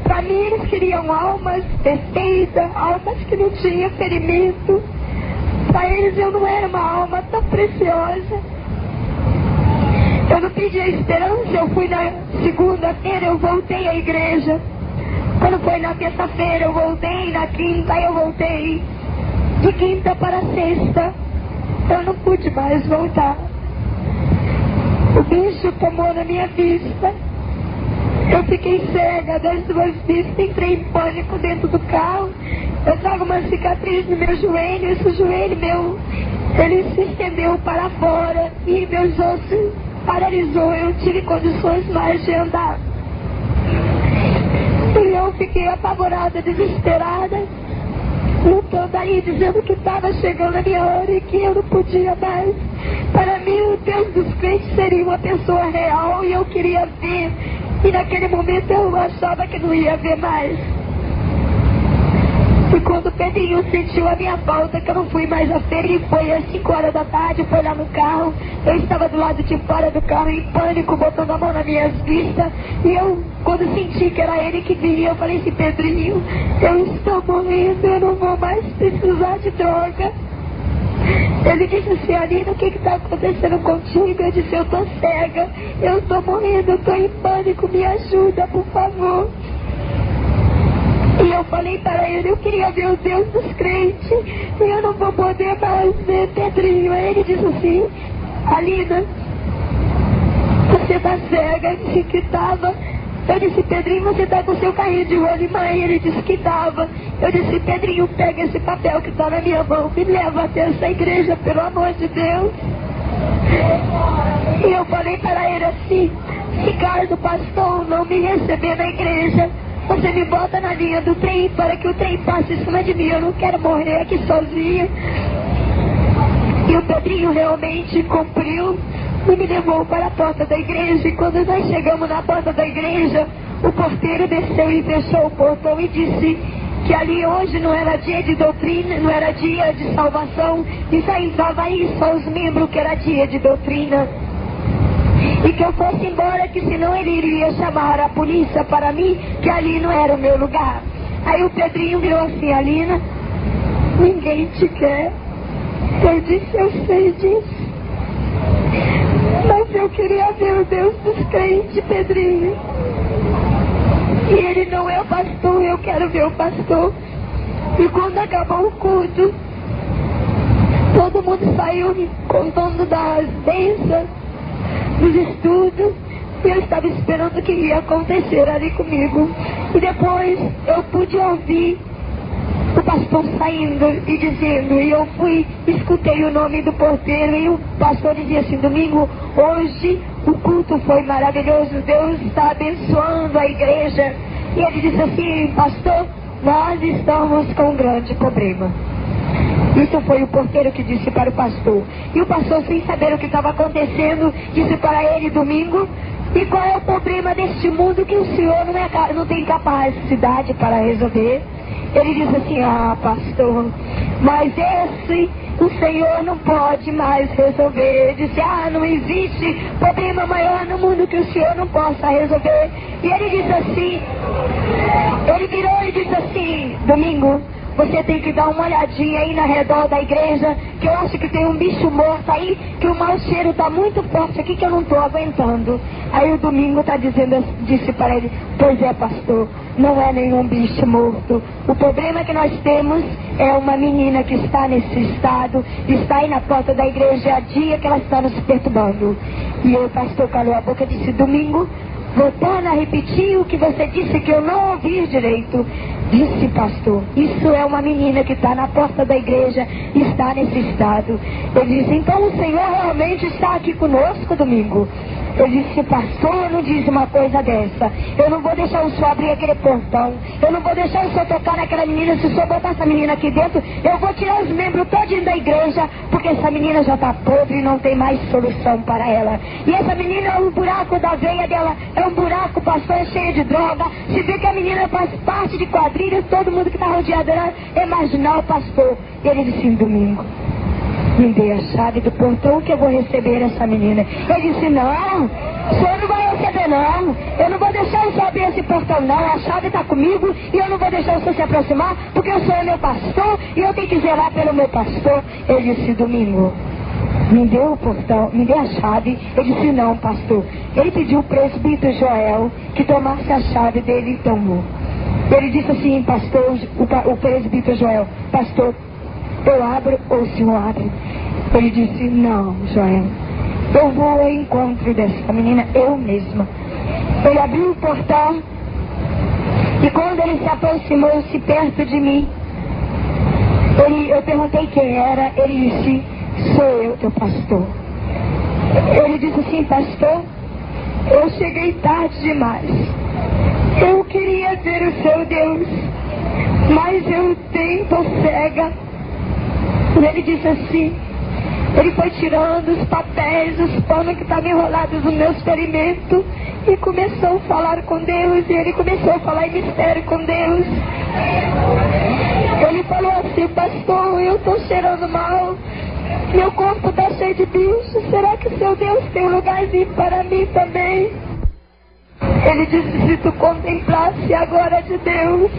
Para mim, eles queriam almas perfeitas, almas que não tinham ferimento. Para eles eu não era uma alma tão preciosa. Eu não pedi a esperança. Eu fui na segunda-feira, eu voltei à igreja. Quando foi na terça-feira eu voltei, na quinta eu voltei. De quinta para sexta eu não pude mais voltar. O bicho tomou na minha vista. Eu fiquei cega das 2 vistas, entrei em pânico dentro do carro. Eu estava uma cicatriz no meu joelho, esse joelho meu, ele se estendeu para fora e meus ossos paralisou, eu tive condições mais de andar. E eu fiquei apavorada, desesperada, lutando aí, dizendo que estava chegando a minha hora e que eu não podia mais. Para mim, o Deus dos crentes seria uma pessoa real e eu queria ver. E naquele momento eu achava que não ia ver mais. E quando o Pedrinho sentiu a minha falta, que eu não fui mais à feira, e foi às 5 horas da tarde, foi lá no carro, eu estava do lado de fora do carro em pânico, botando a mão nas minhas vistas, e eu, quando senti que era ele que vinha, eu falei assim: Pedrinho, eu estou morrendo, eu não vou mais precisar de droga. Ele disse assim: Alina, o que está acontecendo contigo? Eu disse: eu estou cega, eu estou morrendo, eu estou em pânico, me ajuda, por favor. E eu falei para ele: eu queria ver o Deus dos crentes, e eu não vou poder mais ver Pedrinho. Aí ele disse assim: Alina, o você tá cega? Eu disse que tava. Eu disse, Pedrinho, você tá com seu carrinho de olho, mãe? Ele disse que tava. Eu disse, Pedrinho, pega esse papel que tá na minha mão, me leva até essa igreja, pelo amor de Deus. E eu falei para ele assim, se caso o pastor não me receber na igreja, você me bota na linha do trem para que o trem passe em cima de mim, eu não quero morrer aqui sozinha. E o Pedrinho realmente cumpriu e me levou para a porta da igreja. E quando nós chegamos na porta da igreja, o porteiro desceu e fechou o portão e disse que ali hoje não era dia de doutrina, não era dia de salvação, e só entrava aí só os membros que era dia de doutrina. E que eu fosse embora, que senão ele iria chamar a polícia para mim, que ali não era o meu lugar. Aí o Pedrinho virou assim, Alina, ninguém te quer. Eu disse, eu sei disso. Mas eu queria ver o Deus dos crentes, Pedrinho. E ele não é o pastor, eu quero ver o pastor. E quando acabou o culto, todo mundo saiu me contando das bênçãos, dos estudos. E eu estava esperando o que ia acontecer ali comigo. E depois eu pude ouvir o pastor saindo e dizendo, e eu fui, escutei o nome do porteiro, e o pastor dizia assim, Domingo, hoje o culto foi maravilhoso, Deus está abençoando a igreja. E ele disse assim, pastor, nós estamos com um grande problema. Isso foi o porteiro que disse para o pastor. E o pastor, sem saber o que estava acontecendo, disse para ele, Domingo, e qual é o problema deste mundo que o senhor não tem capacidade para resolver? Ele disse assim, pastor, mas esse o Senhor não pode mais resolver. Ele disse, não existe problema maior no mundo que o Senhor não possa resolver. E ele disse assim, ele virou e disse assim, Domingo, você tem que dar uma olhadinha aí na redor da igreja, que eu acho que tem um bicho morto aí, que o mau cheiro está muito forte aqui, que eu não estou aguentando. Aí o Domingo disse para ele, pois é, pastor, não é nenhum bicho morto. O problema que nós temos é uma menina que está nesse estado, está aí na porta da igreja há dia que ela está nos perturbando. E o pastor calou a boca e disse, Domingo, voltando a repetir o que você disse que eu não ouvi direito. Disse, pastor, isso é uma menina que está na porta da igreja e está nesse estado. Ele disse, então o Senhor realmente está aqui conosco, Domingo? Eu disse, pastor, não diz uma coisa dessa. Eu não vou deixar o senhor abrir aquele portão. Eu não vou deixar o senhor tocar naquela menina. Se o senhor botar essa menina aqui dentro, eu vou tirar os membros todinhos da igreja, porque essa menina já está podre e não tem mais solução para ela. E essa menina é um buraco da veia dela, é um buraco, pastor, é cheio de droga. Se vê que a menina faz parte de quadrilhas, todo mundo que está rodeado dela é marginal, pastor. E ele disse, Domingo, me dê a chave do portão que eu vou receber essa menina. Ele disse, não, o senhor não vai receber não. Eu não vou deixar o senhor abrir esse portão não. A chave está comigo e eu não vou deixar o senhor se aproximar, porque o senhor é meu pastor e eu tenho que zelar pelo meu pastor. Ele disse, Domingo, me deu o portão, me dê a chave. Eu disse, não, pastor. Ele pediu o presbítero Joel que tomasse a chave dele e tomou. Ele disse assim, pastor, o presbítero Joel, pastor, eu abro ou o senhor abre? Ele disse, não, Joel, eu vou ao encontro dessa menina, eu mesma. Ele abriu o portão e quando ele se aproximou-se perto de mim, eu perguntei quem era. Ele disse, sou eu, teu pastor. Ele disse assim, pastor, eu cheguei tarde demais. Eu queria ver o seu Deus, mas eu tô cega. E ele disse assim, ele foi tirando os papéis, os panos que estavam enrolados no meu ferimento e começou a falar com Deus. E ele começou a falar em mistério com Deus. Ele falou assim, pastor, eu estou cheirando mal, meu corpo está cheio de bicho, será que seu Deus tem um lugarzinho para mim também? Ele disse, se tu contemplasse a glória de Deus.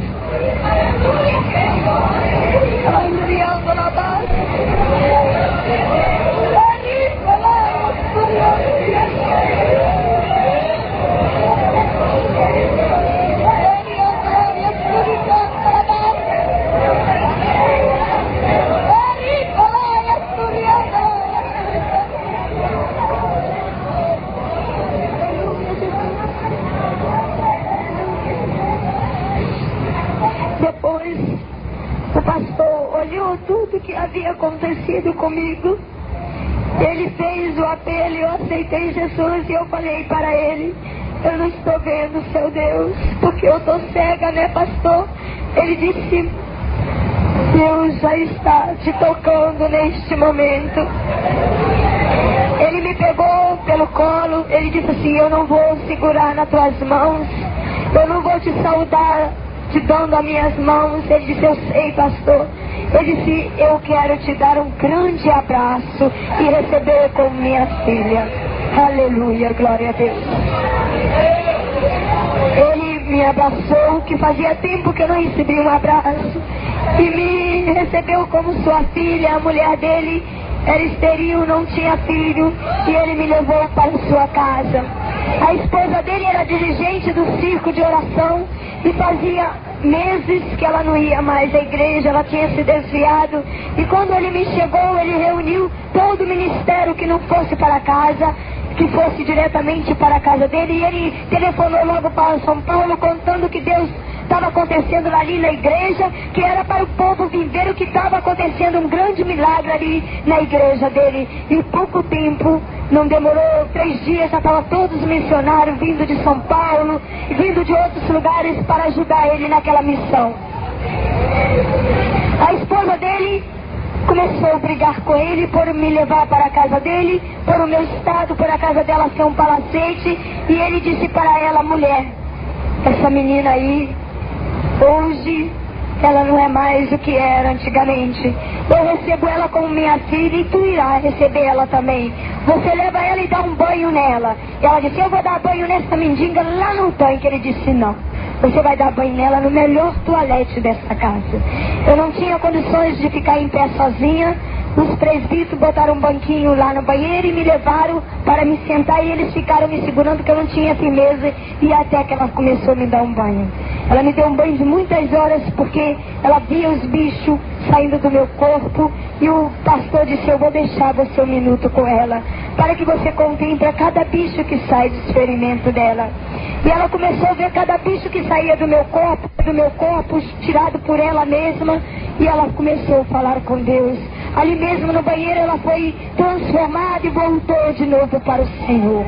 O pastor olhou tudo que havia acontecido comigo. Ele fez o apelo, eu aceitei Jesus e eu falei para ele: eu não estou vendo, seu Deus, porque eu estou cega, né, pastor? Ele disse: Deus já está te tocando neste momento. Ele me pegou pelo colo, ele disse assim: eu não vou segurar nas tuas mãos, eu não vou te saudar te dando as minhas mãos. Ele disse: eu sei, pastor. Ele disse: eu quero te dar um grande abraço e receber como minha filha. Aleluia, glória a Deus. Ele me abraçou, que fazia tempo que eu não recebi um abraço, e me recebeu como sua filha. A mulher dele era estéril, não tinha filho, e ele me levou para sua casa. A esposa dele era dirigente do circo de oração e fazia meses que ela não ia mais à igreja, ela tinha se desviado. E quando ele me chegou, ele reuniu todo o ministério que não fosse para casa, que fosse diretamente para a casa dele, e ele telefonou logo para São Paulo contando que Deus estava acontecendo ali na igreja, que era para o povo vir ver o que estava acontecendo, um grande milagre ali na igreja dele. E pouco tempo, não demorou 3 dias, já estavam todos os missionários vindo de São Paulo e vindo de outros lugares para ajudar ele naquela missão. A esposa dele começou a brigar com ele por me levar para a casa dele, por o meu estado, por a casa dela ser um palacete, e ele disse para ela: mulher, essa menina aí, hoje ela não é mais o que era antigamente. Eu recebo ela como minha filha e tu irá receber ela também. Você leva ela e dá um banho nela. E ela disse: eu vou dar banho nessa mendiga lá no tanque. Ele disse: não, você vai dar banho nela no melhor toalete dessa casa. Eu não tinha condições de ficar em pé sozinha. Os presbíteros botaram um banquinho lá no banheiro e me levaram para me sentar, e eles ficaram me segurando porque eu não tinha firmeza, e até que ela começou a me dar um banho. Ela me deu um banho de muitas horas porque ela via os bichos saindo do meu corpo, e o pastor disse: eu vou deixar você 1 minuto com ela, para que você contemple cada bicho que sai do ferimento dela. E ela começou a ver cada bicho que saía do meu corpo, tirado por ela mesma, e ela começou a falar com Deus. Ali mesmo no banheiro ela foi transformada e voltou de novo para o Senhor.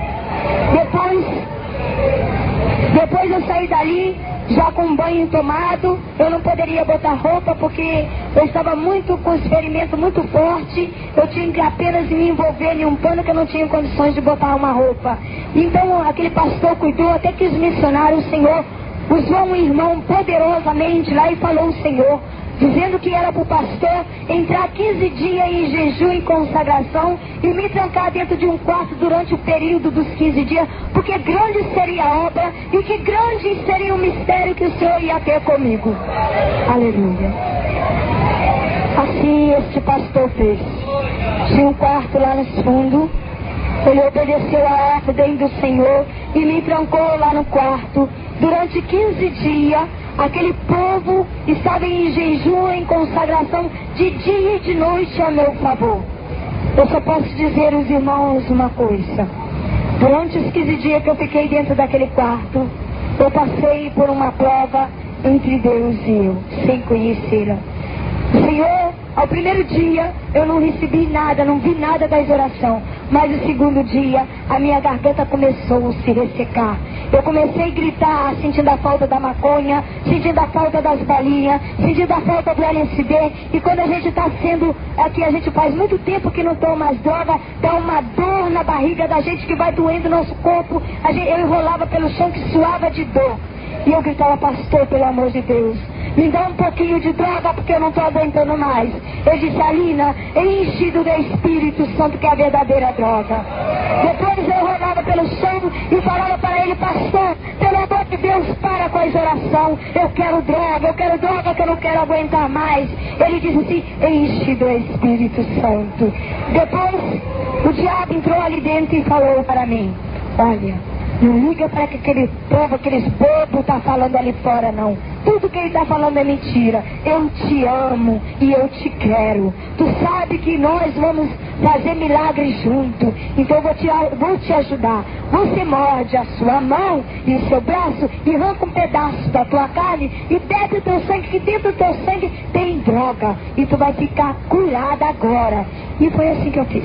Depois eu saí dali, já com um banho tomado. Eu não poderia botar roupa porque eu estava muito com os ferimentos muito fortes. Eu tinha que apenas me envolver em um pano, que eu não tinha condições de botar uma roupa. Então aquele pastor cuidou até que os missionários, o Senhor usou um irmão poderosamente lá e falou o Senhor, dizendo que era para o pastor entrar 15 dias em jejum e consagração e me trancar dentro de um quarto durante o período dos 15 dias, porque grande seria a obra e que grande seria o mistério que o Senhor ia ter comigo. Aleluia. Assim este pastor fez. Tinha um quarto lá no fundo. Ele obedeceu a ordem do Senhor e me trancou lá no quarto. Durante 15 dias, aquele povo estava em jejum, em consagração, de dia e de noite a meu favor. Eu só posso dizer aos irmãos uma coisa: durante os 15 dias que eu fiquei dentro daquele quarto, eu passei por uma prova entre Deus e eu, sem conhecê-la. Senhor, ao primeiro dia eu não recebi nada, não vi nada das orações, mas o segundo dia a minha garganta começou a se ressecar. Eu comecei a gritar, sentindo a falta da maconha, sentindo a falta das balinhas, sentindo a falta do LSD. E quando a gente está sendo, aqui a gente faz muito tempo que não toma mais droga, dá uma dor na barriga da gente que vai doendo o nosso corpo. Eu enrolava pelo chão que suava de dor. E eu gritava: pastor, pelo amor de Deus, me dá um pouquinho de droga porque eu não estou aguentando mais. Eu disse: Alina, enche do Espírito Santo, que é a verdadeira droga. Depois eu rolava pelo chão e falava para ele: pastor, pelo amor de Deus, para com as orações. Eu quero droga que eu não quero aguentar mais. Ele disse assim: enche do Espírito Santo. Depois o diabo entrou ali dentro e falou para mim: olha, Não liga para que aquele povo, aqueles bobos tá falando ali fora, não. Tudo que ele está falando é mentira. Eu te amo e eu te quero. Tu sabe que nós vamos fazer milagres junto. Então eu vou te ajudar. Você morde a sua mão e o seu braço e arranca um pedaço da tua carne e bebe o teu sangue, que dentro do teu sangue tem droga. E tu vai ficar curada agora. E foi assim que eu fiz.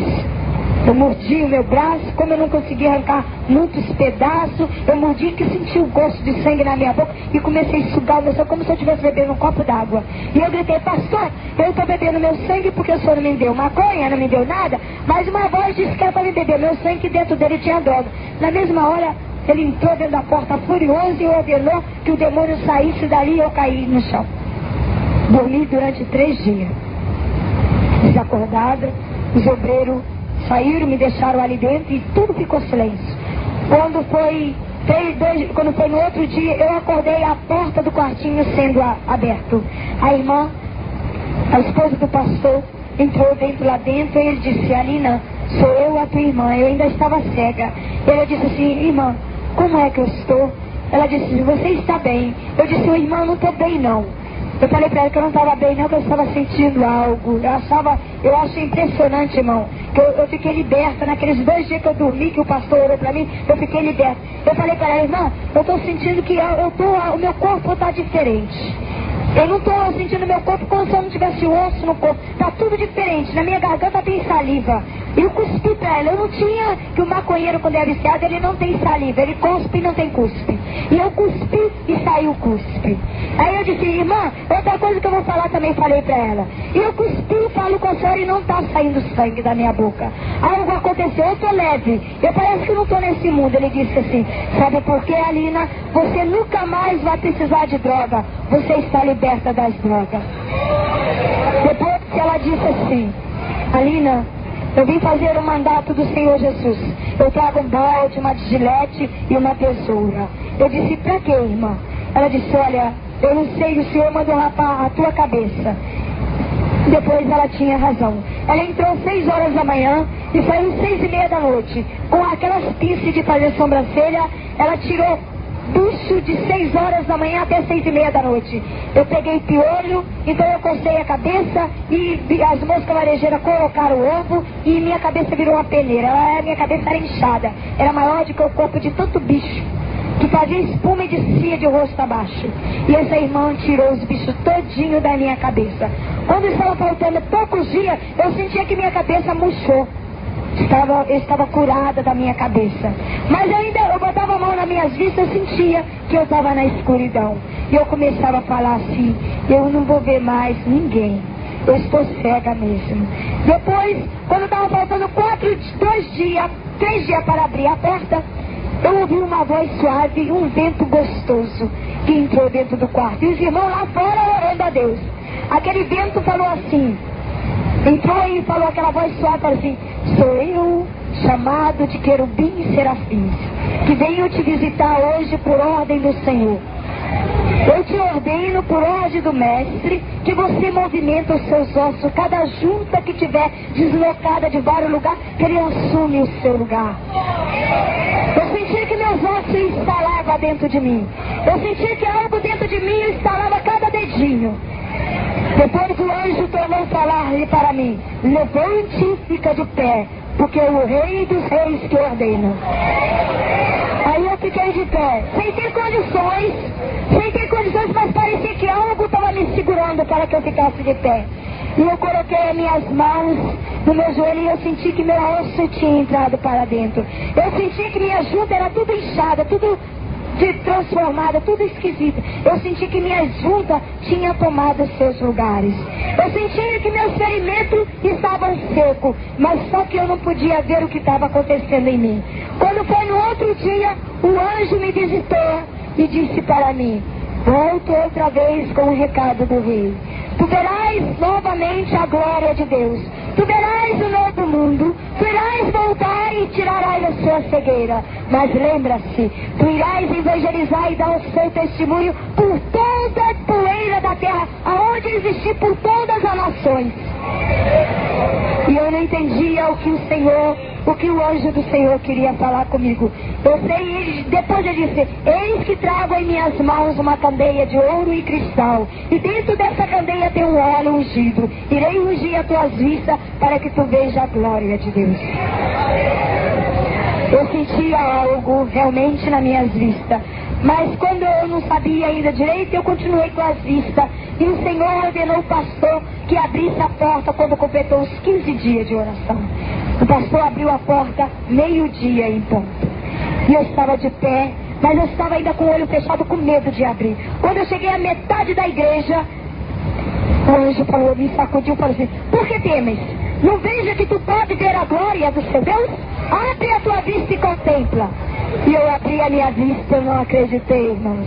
Eu mordi o meu braço, como eu não conseguia arrancar muitos pedaços, eu mordi que senti o gosto de sangue na minha boca e comecei a sugar o meu sangue como se eu estivesse bebendo um copo d'água. E eu gritei: pastor, eu estou bebendo meu sangue porque o senhor não me deu maconha, não me deu nada, mas uma voz disse que era para me beber meu sangue, que dentro dele tinha droga. Na mesma hora, ele entrou dentro da porta furioso e ordenou que o demônio saísse dali e eu caí no chão. Dormi durante 3 dias. Desacordada, os obreiros saíram, me deixaram ali dentro e tudo ficou silêncio. Quando foi no outro dia, eu acordei a porta do quartinho sendo aberto. A irmã, a esposa do pastor, entrou lá dentro e ele disse: Alina, sou eu a tua irmã. Eu ainda estava cega. Ela disse assim: irmã, como é que eu estou? Ela disse: você está bem. Eu disse: irmã, não estou bem não. Eu falei para ela que eu não estava bem não, que eu estava sentindo algo. Eu achei impressionante, irmão, que eu fiquei liberta. Naqueles 2 dias que eu dormi, que o pastor orou para mim, eu fiquei liberta. Eu falei para ela: irmã, eu estou sentindo que o meu corpo está diferente. Eu não estou sentindo meu corpo como se eu não tivesse osso no corpo. Está tudo diferente. Na minha garganta tem saliva. E eu cuspi para ela. Eu não tinha, que o maconheiro, quando é viciado, ele não tem saliva. Ele cuspe e não tem cuspe. E eu cuspi e saiu cuspe. Aí eu disse: irmã, outra coisa que eu vou falar também, falei para ela. E eu cuspi e falo com a senhora e não está saindo sangue da minha boca. Algo aconteceu, eu estou leve. Eu parece que não estou nesse mundo. Ele disse assim: sabe por quê, Alina? Você nunca mais vai precisar de droga. Você está liberta das drogas. Depois ela disse assim: Alina, eu vim fazer o mandato do Senhor Jesus. Eu trago um balde, uma gilete e uma tesoura. Eu disse: pra quê, irmã? Ela disse: olha, eu não sei, o Senhor mandou rapar a tua cabeça. Depois ela tinha razão. Ela entrou 6 horas da manhã e saiu 6:30 da noite. Com aquelas pinças de fazer sobrancelha, ela tirou bucho de 6 horas da manhã até 6:30 da noite. Eu peguei piolho, então eu cocei a cabeça e as moscas varejeiras colocaram o ovo e minha cabeça virou uma peneira. Minha cabeça era inchada, era maior do que o corpo de tanto bicho, que fazia espuma e descia de rosto abaixo. E essa irmã tirou os bichos todinho da minha cabeça. Quando estava faltando poucos dias, eu sentia que minha cabeça murchou. Eu estava curada da minha cabeça. Mas eu botava a mão nas minhas vistas, eu sentia que eu estava na escuridão. E eu começava a falar assim: eu não vou ver mais ninguém. Eu estou cega mesmo. Depois, quando estava faltando 3 dias para abrir a porta, eu ouvi uma voz suave, um vento gostoso que entrou dentro do quarto. E os irmãos lá fora orando a Deus. Aquele vento falou assim, entrou e falou aquela voz suave, falou assim: sou eu, chamado de querubim e serafins, que venho te visitar hoje por ordem do Senhor. Eu te ordeno por ordem do mestre que você movimenta os seus ossos, cada junta que tiver deslocada de vários lugares, que ele assume o seu lugar. Eu senti que meus ossos instalavam dentro de mim. Eu senti que algo dentro de mim instalava cada dedinho. Depois o anjo tornou a falar-lhe para mim: levante e fica de pé, porque é o Rei dos Reis que ordena. Aí eu fiquei de pé, sem ter condições, mas parecia que algo estava me segurando para que eu ficasse de pé. E eu coloquei as minhas mãos no meu joelho e eu senti que meu osso tinha entrado para dentro. Eu senti que minha junta era tudo inchada, tudo transformada, tudo esquisito. Eu senti que minha junta tinha tomado seus lugares. Eu senti que meus ferimentos estavam secos, mas só que eu não podia ver o que estava acontecendo em mim. Quando foi no outro dia, o anjo me visitou e disse para mim: volto outra vez com o recado do rei. Tu verás novamente a glória de Deus. Tu verás o novo mundo. Tu irás voltar e tirarás a sua cegueira. Mas lembra-se, tu irás evangelizar e dar o seu testemunho por toda a poeira da terra, aonde existir por todas as nações. E eu não entendia o que o Senhor, o que o anjo do Senhor queria falar comigo. Eu sei, depois ele disse: eis que trago em minhas mãos uma candeia de ouro e cristal, e dentro dessa candeia tem um óleo ungido. Irei ungir as tuas vistas para que tu veja a glória de Deus. Eu sentia algo realmente nas minhas vistas, mas quando eu não sabia ainda direito, eu continuei com as vistas. E o Senhor ordenou o pastor que abrisse a porta quando completou os 15 dias de oração. O pastor abriu a porta meio-dia em ponto. E eu estava de pé, mas eu estava ainda com o olho fechado, com medo de abrir. Quando eu cheguei à metade da igreja, o anjo falou, me sacudiu e falou assim: por que temes? Não veja que tu pode ver a glória do seu Deus? Abre a tua vista e contempla. E eu abri a minha vista, eu não acreditei, irmãos.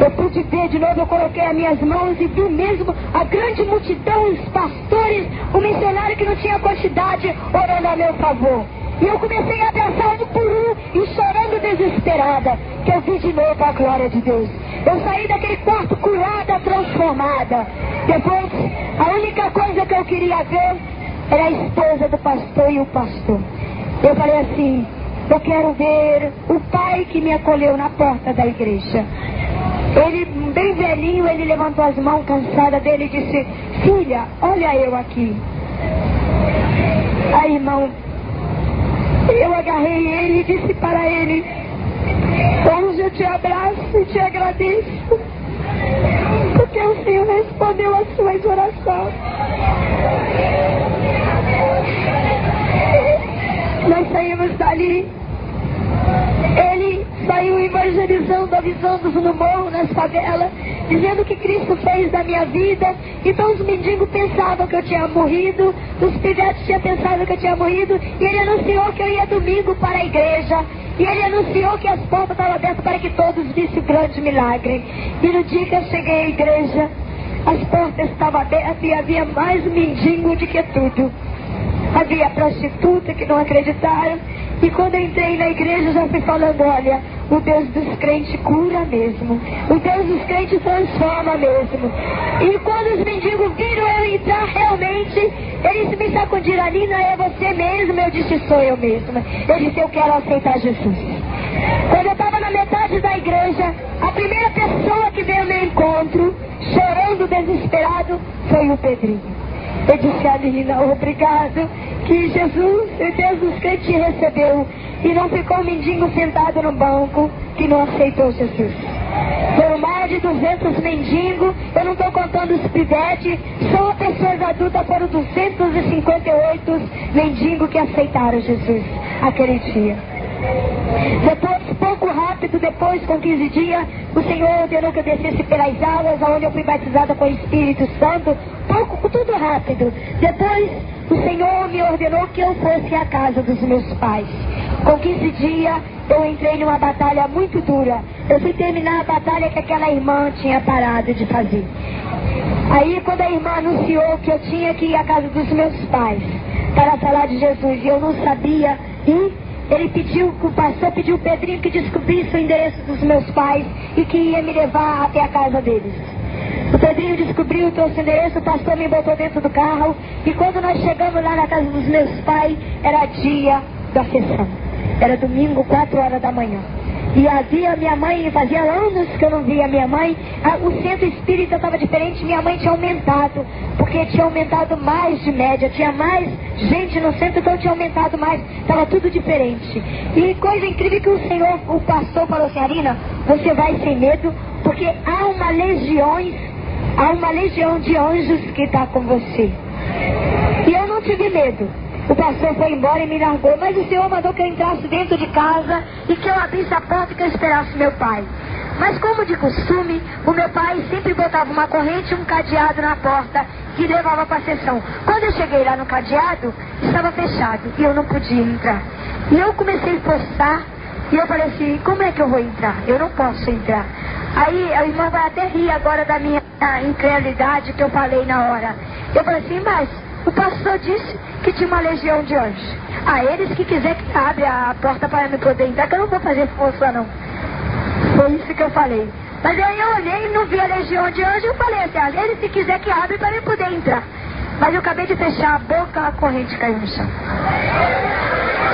Eu pude ver de novo, eu coloquei as minhas mãos e vi mesmo a grande multidão, os pastores, o missionário que não tinha quantidade, orando a meu favor. E eu comecei a abraçar um por um e chorando desesperada, que eu vi de novo a glória de Deus. Eu saí daquele quarto curada, transformada. Depois, a única coisa que eu queria ver era a esposa do pastor e o pastor. Eu falei assim: eu quero ver o pai que me acolheu na porta da igreja. Ele, bem velhinho, ele levantou as mãos cansada dele e disse: filha, olha eu aqui. Aí, irmão, eu agarrei ele e disse para ele: hoje eu te abraço e te agradeço, porque o Senhor respondeu as suas orações. Nós saímos dali. Ele saiu evangelizando, avisando no morro, nas favelas, dizendo o que Cristo fez na minha vida. Então os mendigos pensavam que eu tinha morrido, os pivetes tinham pensado que eu tinha morrido, e ele anunciou que eu ia domingo para a igreja, e ele anunciou que as portas estavam abertas para que todos vissem o grande milagre. E no dia que eu cheguei à igreja, as portas estavam abertas e havia mais mendigo do que tudo. Havia prostituta que não acreditaram. E quando eu entrei na igreja, já fui falando: olha, o Deus dos crentes cura mesmo, o Deus dos crentes transforma mesmo. E quando os mendigos viram eu entrar, realmente, eles me sacudiram: Nina, é você mesmo? Eu disse: sou eu mesma. Eu disse: eu quero aceitar Jesus. Quando eu estava na metade da igreja, a primeira pessoa que veio ao meu encontro, chorando, desesperado, foi o Pedrinho. Eu disse: Nina, obrigado, que Jesus, o Deus dos crentes, te recebeu. E não ficou um mendigo sentado no banco que não aceitou Jesus. Foram mais de 200 mendigos, eu não estou contando os pivetes, só pessoas adultas, foram 258 mendigos que aceitaram Jesus aquele dia. Depois, pouco rápido, depois, com 15 dias, o Senhor ordenou que eu descesse pelas águas, onde eu fui batizada com o Espírito Santo. Pouco, tudo rápido. Depois, o Senhor me ordenou que eu fosse à casa dos meus pais. Com 15 dias, eu entrei numa batalha muito dura. Eu fui terminar a batalha que aquela irmã tinha parado de fazer. Aí, quando a irmã anunciou que eu tinha que ir à casa dos meus pais para falar de Jesus, e eu não sabia ir, ele pediu, o pastor pediu o Pedrinho que descobrisse o endereço dos meus pais e que ia me levar até a casa deles. O Pedrinho descobriu, trouxe o endereço, o pastor me botou dentro do carro, e quando nós chegamos lá na casa dos meus pais, era dia da sessão. Era domingo, 4 horas da manhã. E havia minha mãe, fazia anos que eu não via minha mãe. O centro espírita estava diferente, minha mãe tinha aumentado, porque tinha aumentado mais de média, tinha mais gente no centro, então tinha aumentado mais, estava tudo diferente. E coisa incrível que o Senhor, o pastor falou assim: Arina, você vai sem medo, porque há uma legião de anjos que está com você. E eu não tive medo. O pastor foi embora e me largou, mas o Senhor mandou que eu entrasse dentro de casa e que eu abrisse a porta e que eu esperasse meu pai. Mas como de costume, o meu pai sempre botava uma corrente e um cadeado na porta que levava para a sessão. Quando eu cheguei lá no cadeado, estava fechado e eu não podia entrar. E eu comecei a forçar e eu falei assim: como é que eu vou entrar? Eu não posso entrar. Aí a irmã vai até rir agora da minha incredulidade que eu falei na hora. Eu falei assim: mas o pastor disse que tinha uma legião de anjos. Eles que quiser que abre a porta para eu poder entrar, que eu não vou fazer força não. Foi isso que eu falei. Mas aí eu olhei e não vi a legião de anjos, eu falei assim: eles se quiser que abre para eu poder entrar. Mas eu acabei de fechar a boca, a corrente caiu no chão.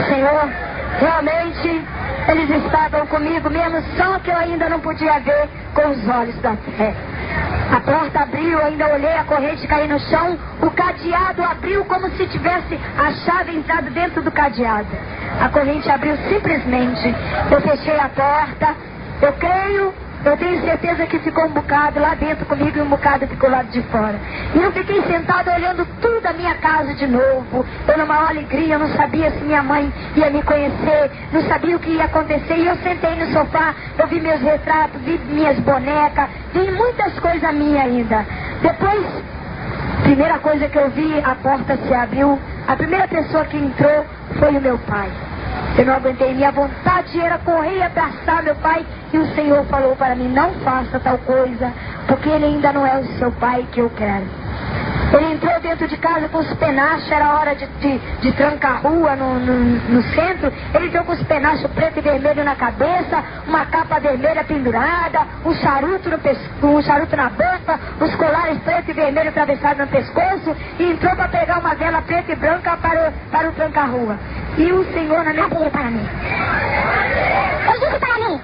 Senhor, realmente eles estavam comigo mesmo, só que eu ainda não podia ver com os olhos da fé. A porta abriu, eu ainda olhei a corrente cair no chão, o cadeado abriu como se tivesse a chave entrado dentro do cadeado. A corrente abriu simplesmente, eu fechei a porta, eu creio, eu tenho certeza que ficou um bocado lá dentro comigo e um bocado ficou lá de fora. E eu fiquei sentada olhando tudo a minha casa de novo. Eu numa alegria, eu não sabia se minha mãe ia me conhecer, não sabia o que ia acontecer. E eu sentei no sofá, eu vi meus retratos, vi minhas bonecas, vi muitas coisas minhas ainda. Depois, primeira coisa que eu vi, a porta se abriu. A primeira pessoa que entrou foi o meu pai. Eu não aguentei, minha vontade era correr e abraçar meu pai. E o Senhor falou para mim, não faça tal coisa, porque ele ainda não é o seu pai que eu quero. Ele entrou dentro de casa com os penachos, era hora de trancar a rua no centro. Ele entrou com os penachos preto e vermelho na cabeça, uma capa vermelha pendurada, um charuto na boca, os colares preto e vermelho atravessados no pescoço, e entrou para pegar uma vela preta e branca para o trancar a rua. E o Senhor na minha vida para mim. Ele disse para mim,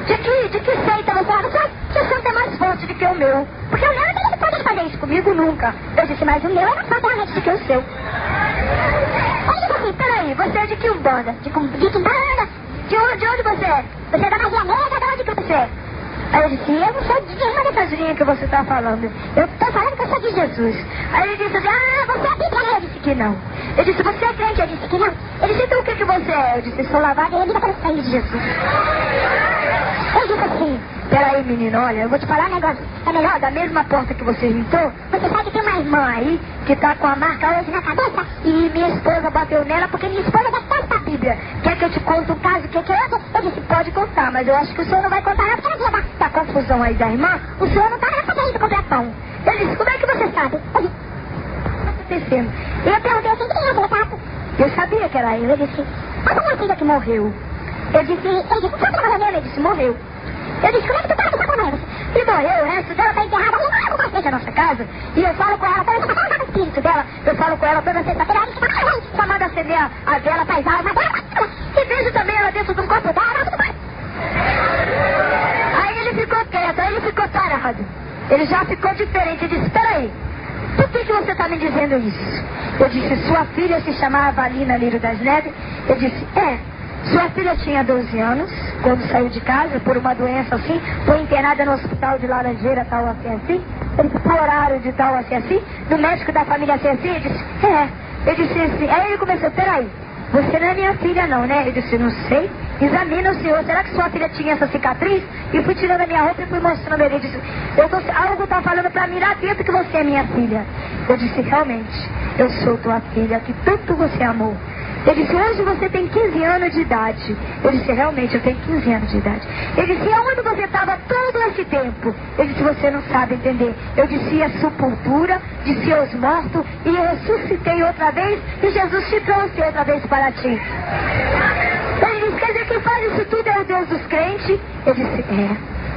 de que seita você é? Seu santo é mais forte do que o meu. Porque o meu não pode fazer isso comigo nunca. Eu disse, mas o meu é mais forte realmente do que o seu. Ele disse assim, peraí, você é de que umbanda? De que umbanda? De onde você é? Você é da magia negra? De onde que você é? Aí eu disse, eu não sou de nenhuma dessas linhas que você está falando. Eu estou falando que eu sou de Jesus. Aí ele disse assim, você é bíblia? Eu disse que não. Eu disse, você é crente? Eu disse que não. Ele disse, então o que você é? Eu disse, sou lavada e remida pelo sangue de Jesus. Ele disse assim, peraí menino, olha, eu vou te falar um negócio. É melhor, da mesma porta que você entrou, você sabe que tem uma irmã aí que tá com a marca hoje na cabeça e minha esposa bateu nela porque minha esposa detesta a Bíblia. Quer que eu te conte um caso? Que é? Eu disse, pode contar, mas eu acho que o senhor não vai contar não, porque ela dia da confusão aí da irmã, o senhor não tá nessa aí do completão. Ele disse, como é que você sabe? Eu disse, o que tá acontecendo? E eu perguntei assim, quem é o retrato? Eu sabia que era ele. Ele disse, mas a minha filha que morreu. Ele disse, sabe que morreu mesmo? Ele disse, morreu. Eu disse, como é que tu pode ficar com ela? E morreu, o resto dela tá enterrada ali na frente da nossa casa. E eu falo com ela toda sexta-feira, o espírito dela. Eu falo com ela toda sexta-feira, ela fica chamando a acender a vela para as almas dela. E vejo também ela dentro de um corpo dela. Aí ele ficou quieto, aí ele ficou tarado. Ele já ficou diferente. Eu disse, peraí, por que você está me dizendo isso? Eu disse, sua filha se chamava Alina Lírio das Neves. Eu disse, sua filha tinha 12 anos, quando saiu de casa, por uma doença assim, foi internada no hospital de Laranjeira, tal assim. Ele disse, horário de tal assim, do médico da família assim. Eu disse, eu disse assim, aí ele começou, peraí, você não é minha filha não, né? Eu disse, não sei, examina o senhor, será que sua filha tinha essa cicatriz? E fui tirando a minha roupa e fui mostrando ele. Ele disse, algo está falando pra mim lá dentro que você é minha filha. Eu disse, realmente, eu sou tua filha, que tanto você amou. Ele disse, hoje você tem 15 anos de idade. Eu disse, realmente, eu tenho 15 anos de idade. Ele disse, aonde você estava todo esse tempo? Eu disse, você não sabe entender. Eu disse, a sepultura, disse aos mortos, e eu ressuscitei outra vez, e Jesus te trouxe outra vez para ti. Ele disse, quer dizer, quem faz isso tudo é o Deus dos crentes? Eu disse,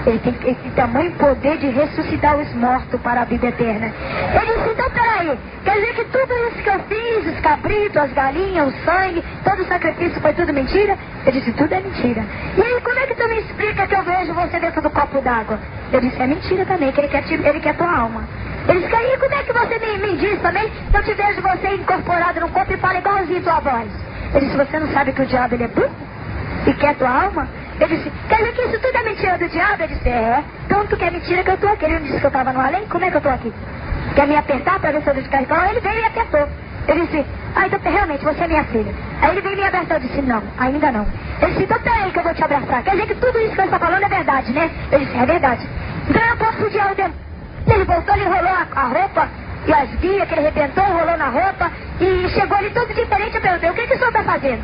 ele tem tamanho poder de ressuscitar os mortos para a vida eterna. Ele disse, então peraí, quer dizer que tudo isso que eu fiz, os cabritos, as galinhas, o sangue, todo o sacrifício foi tudo mentira? Eu disse, tudo é mentira. E aí, como é que tu me explica que eu vejo você dentro do copo d'água? Eu disse, é mentira também, que ele quer tua alma. Ele disse, aí como é que você me diz também que eu te vejo você incorporado no corpo e fala igualzinho tua voz? Ele disse, você não sabe que o diabo ele é burro? E quer tua alma? Eu disse, quer dizer que isso tudo é mentira do diabo? Eu disse, tanto que é mentira que eu tô aqui. Ele disse que eu estava no além, como é que eu tô aqui? Quer me apertar para ver se eu descarregar? Ele veio e me apertou. Eu disse, então realmente, você é minha filha. Aí ele veio e me abraçou. Eu disse, não, ainda não. Ele disse, então peraí que eu vou te abraçar. Quer dizer que tudo isso que eu estou falando é verdade, né? Eu disse, é verdade. Então eu posso fugir ao demônio. Ele voltou, ele enrolou a roupa e as guias que ele arrebentou, enrolou na roupa e chegou ali todo diferente. Eu perguntei, o que o senhor está fazendo?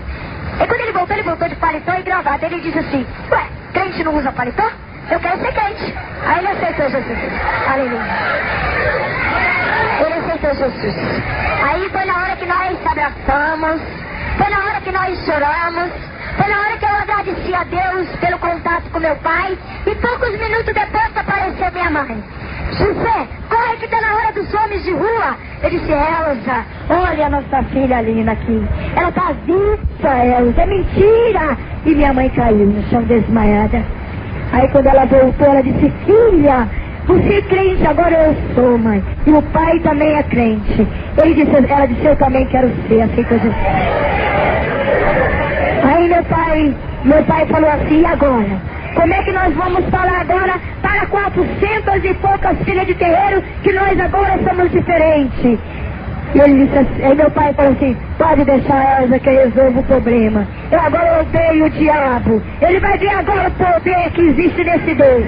E quando ele voltou de paletó e gravata. Ele disse assim, crente não usa paletó? Eu quero ser crente. Aí ele aceitou Jesus. Aleluia. Ele aceitou Jesus. Aí foi na hora que nós se abraçamos, foi na hora que nós choramos, foi na hora que eu agradeci a Deus pelo contato com meu pai. E poucos minutos depois apareceu minha mãe. José, corre que está na hora dos homens de rua. Eu disse, Elza, olha a nossa filha Lina aqui. Ela está viva, Elza, é mentira. E minha mãe caiu no chão desmaiada. Aí quando ela voltou, ela disse, filha, você é crente? Agora eu sou, mãe. E o pai também é crente. Ela disse, eu também quero ser, assim que eu disse. Aí meu pai falou assim, e agora? Como é que nós vamos falar agora para 400 e poucas filhas de terreiro que nós agora somos diferentes? E ele disse assim, aí meu pai falou assim, pode deixar a Elza que eu resolvo o problema. Eu agora odeio o diabo. Ele vai ver agora o poder que existe nesse Deus.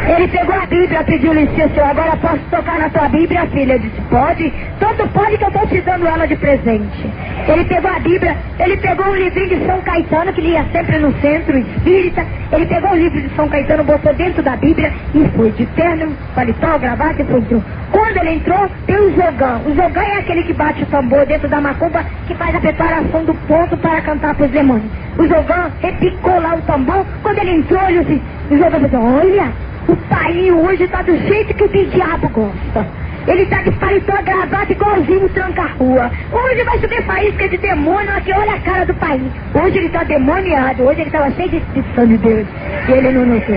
Ele pegou a Bíblia, pediu licença, eu agora posso tocar na tua Bíblia, filha? Eu disse, pode, tanto pode que eu estou te dando ela de presente. Ele pegou a Bíblia, ele pegou um livrinho de São Caetano, que lia sempre no centro espírita, ele pegou o livro de São Caetano, botou dentro da Bíblia e foi de terno, paletó, gravata e foi entrou. Quando ele entrou, tem o Zogão. O Zogão é aquele que bate o tambor dentro da macumba, que faz a preparação do ponto para cantar para os demônios. O Zogão repicou lá o tambor, quando ele entrou, ele disse, o Zogão falou, olha, o pai hoje está do jeito que o diabo gosta. Ele está de paletó, gravata, igualzinho tranca-rua. Hoje vai subir faísca de demônio aqui, olha a cara do pai. Hoje ele está demoniado, hoje ele estava cheio de Espírito de Deus. E ele não notou.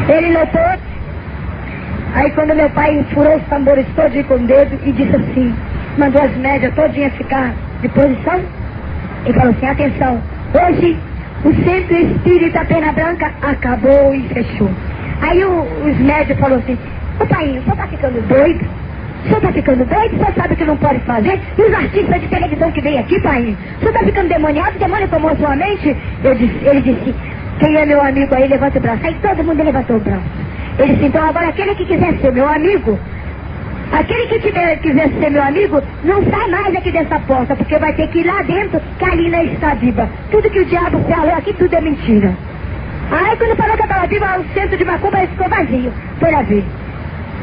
Ele notou. Aí quando meu pai furou os tambores todinho com o dedo e disse assim, mandou as médias todinhas ficar de posição. E falou assim, atenção, hoje o Centro Espírita Pena Branca acabou e fechou. Aí os médicos falaram assim, ô pai, o senhor está ficando doido? O senhor está ficando doido? O senhor sabe que não pode fazer? E os artistas de televisão que vêm aqui, pai? O senhor está ficando demoniado? O demônio tomou sua mente? Ele disse, quem é meu amigo aí, levanta o braço. Aí todo mundo levantou o braço. Ele disse, então agora aquele que quiser ser meu amigo, aquele que quiser ser meu amigo, não sai mais aqui dessa porta, porque vai ter que ir lá dentro, que a Lina está viva. Tudo que o diabo falou aqui, tudo é mentira. Aí quando falou que eu estava viva, o centro de macumba ficou vazio. Foi lá ver.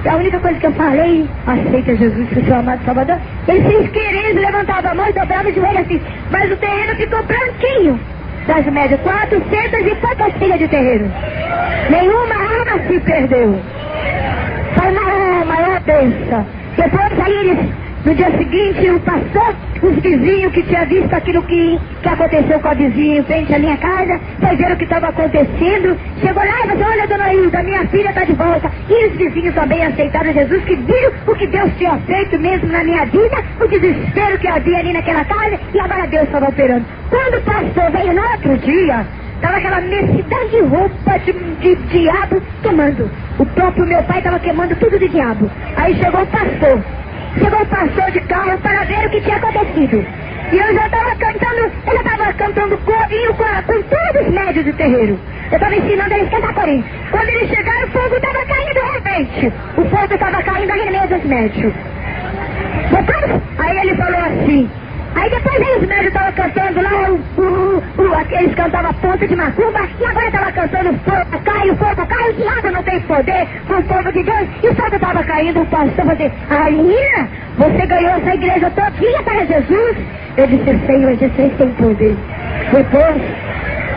A única coisa que eu falei, aceita Jesus, que seu amado Salvador. Ele se querendo, levantava a mão e dobrava o joelho assim. Mas o terreno ficou branquinho. Das médias, 400 e poucas filhas de terreiro. Nenhuma arma se perdeu. Foi uma maior bênção. Depois aí no dia seguinte o pastor, os vizinhos que tinham visto aquilo que aconteceu com a vizinha em frente à minha casa, foi ver o que estava acontecendo, chegou lá e falou, olha dona Hilda, minha filha está de volta. E os vizinhos também aceitaram Jesus, que viram o que Deus tinha feito mesmo na minha vida, o desespero que havia ali naquela casa, e agora Deus estava operando. Quando o pastor veio no outro dia, estava aquela imensidão de roupa de diabo queimando. O próprio meu pai estava queimando tudo de diabo. Aí chegou o pastor de carro para ver o que tinha acontecido. E eu já estava cantando, ele estava cantando corinho com todos os médios do terreiro. Eu estava ensinando eles a cantar corinho. Quando eles chegaram, o fogo estava caindo de repente. O fogo estava caindo aí no meio dos médios. Depois, aí ele falou assim, aí depois os médios estavam cantando lá, eles cantavam ponta de macumba, e agora estava cantando fogo cai, o diabo não tem poder com o povo de Deus, e o fogo estava caindo, o pastor falou assim, Alina, você ganhou essa igreja todinha para Jesus? Eu disse, Senhor, Jesus tem poder.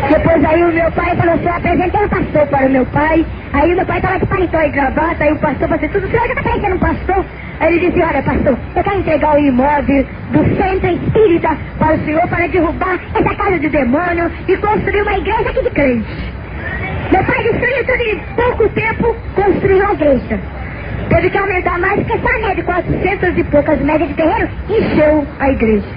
Depois aí o meu pai falou assim, eu apresentei o pastor para o meu pai, aí o meu pai estava de paletó e gravata, aí o pastor falou assim, tudo, o senhor já está parecendo um pastor? Aí ele disse, olha pastor, eu quero entregar o imóvel do Centro Espírita para o senhor, para derrubar essa casa de demônio e construir uma igreja aqui de crente. Meu pai destruiu tudo em pouco tempo, construiu a igreja. Teve que aumentar mais, porque essa média de 400 e poucas médias de terreiro encheu a igreja.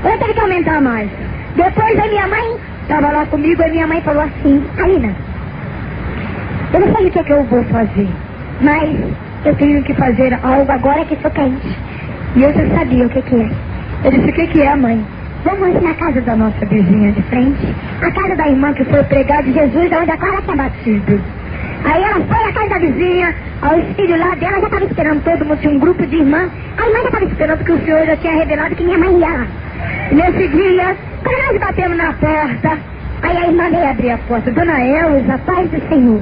Eu teve que aumentar mais. Depois a minha mãe estava lá comigo e minha mãe falou assim, Alina, eu não sei o que eu vou fazer, mas eu tenho que fazer algo agora que estou quente. E eu já sabia o que é. Eu disse, o que é, mãe? Vamos na casa da nossa vizinha de frente, a casa da irmã que foi pregar de Jesus, onde a Clara tinha batido. Aí ela foi na casa da vizinha, os filhos lá dela já estavam esperando todo mundo, tinha um grupo de irmãs. A irmã já estava esperando porque o senhor já tinha revelado que minha mãe ia lá. Nesse dia, quando nós batemos na porta, aí a irmã veio abrir a porta, Dona Elza, paz do Senhor.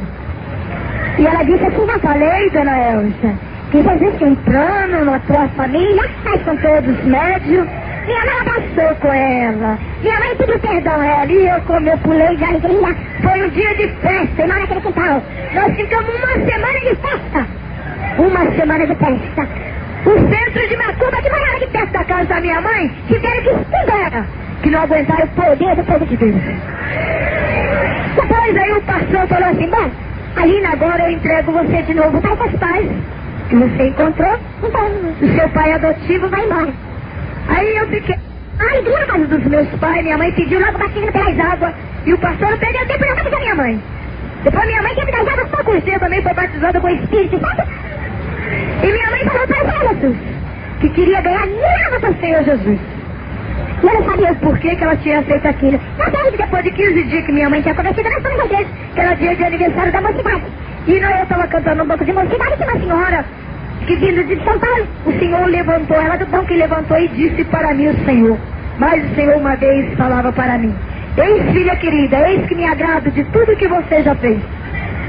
E ela disse assim, já falei, Dona Elza, que Jesus tem um plano na tua família, mas com todos os médios, Minha mãe abraçou com ela. Minha mãe pediu perdão a ela. E eu, como eu pulei da alegria, foi um dia de festa, e lá naquele quintal. Nós ficamos uma semana de festa. Uma semana de festa. O centro de Macumba, que morava aqui perto da casa da minha mãe, tiveram que estudar, que não aguentaram o poder do povo de Deus. Depois aí o pastor falou assim, bom, Alina, agora eu entrego você de novo para os pais que você encontrou, então o seu pai adotivo vai embora. Aí eu fiquei, na casa dos meus pais, minha mãe pediu logo batismo pelas águas, e o pastor não perdeu tempo na casa da minha mãe. Depois minha mãe teve das águas poucos dias, também foi batizada com o Espírito Santo. E minha mãe falou para ela, Jesus, que queria ganhar nada para o Senhor Jesus. E eu não sabia o porquê que ela tinha feito aquilo. Na tarde, depois de 15 dias que minha mãe tinha convertido, nós fomos à igreja, que era dia de aniversário da mocidade. E eu estava cantando no banco de mocidade, e uma senhora que vindo de São Paulo, o Senhor levantou, ela do banco levantou e disse para mim o Senhor. Mas o Senhor uma vez falava para mim, eis filha querida, eis que me agrado de tudo que você já fez.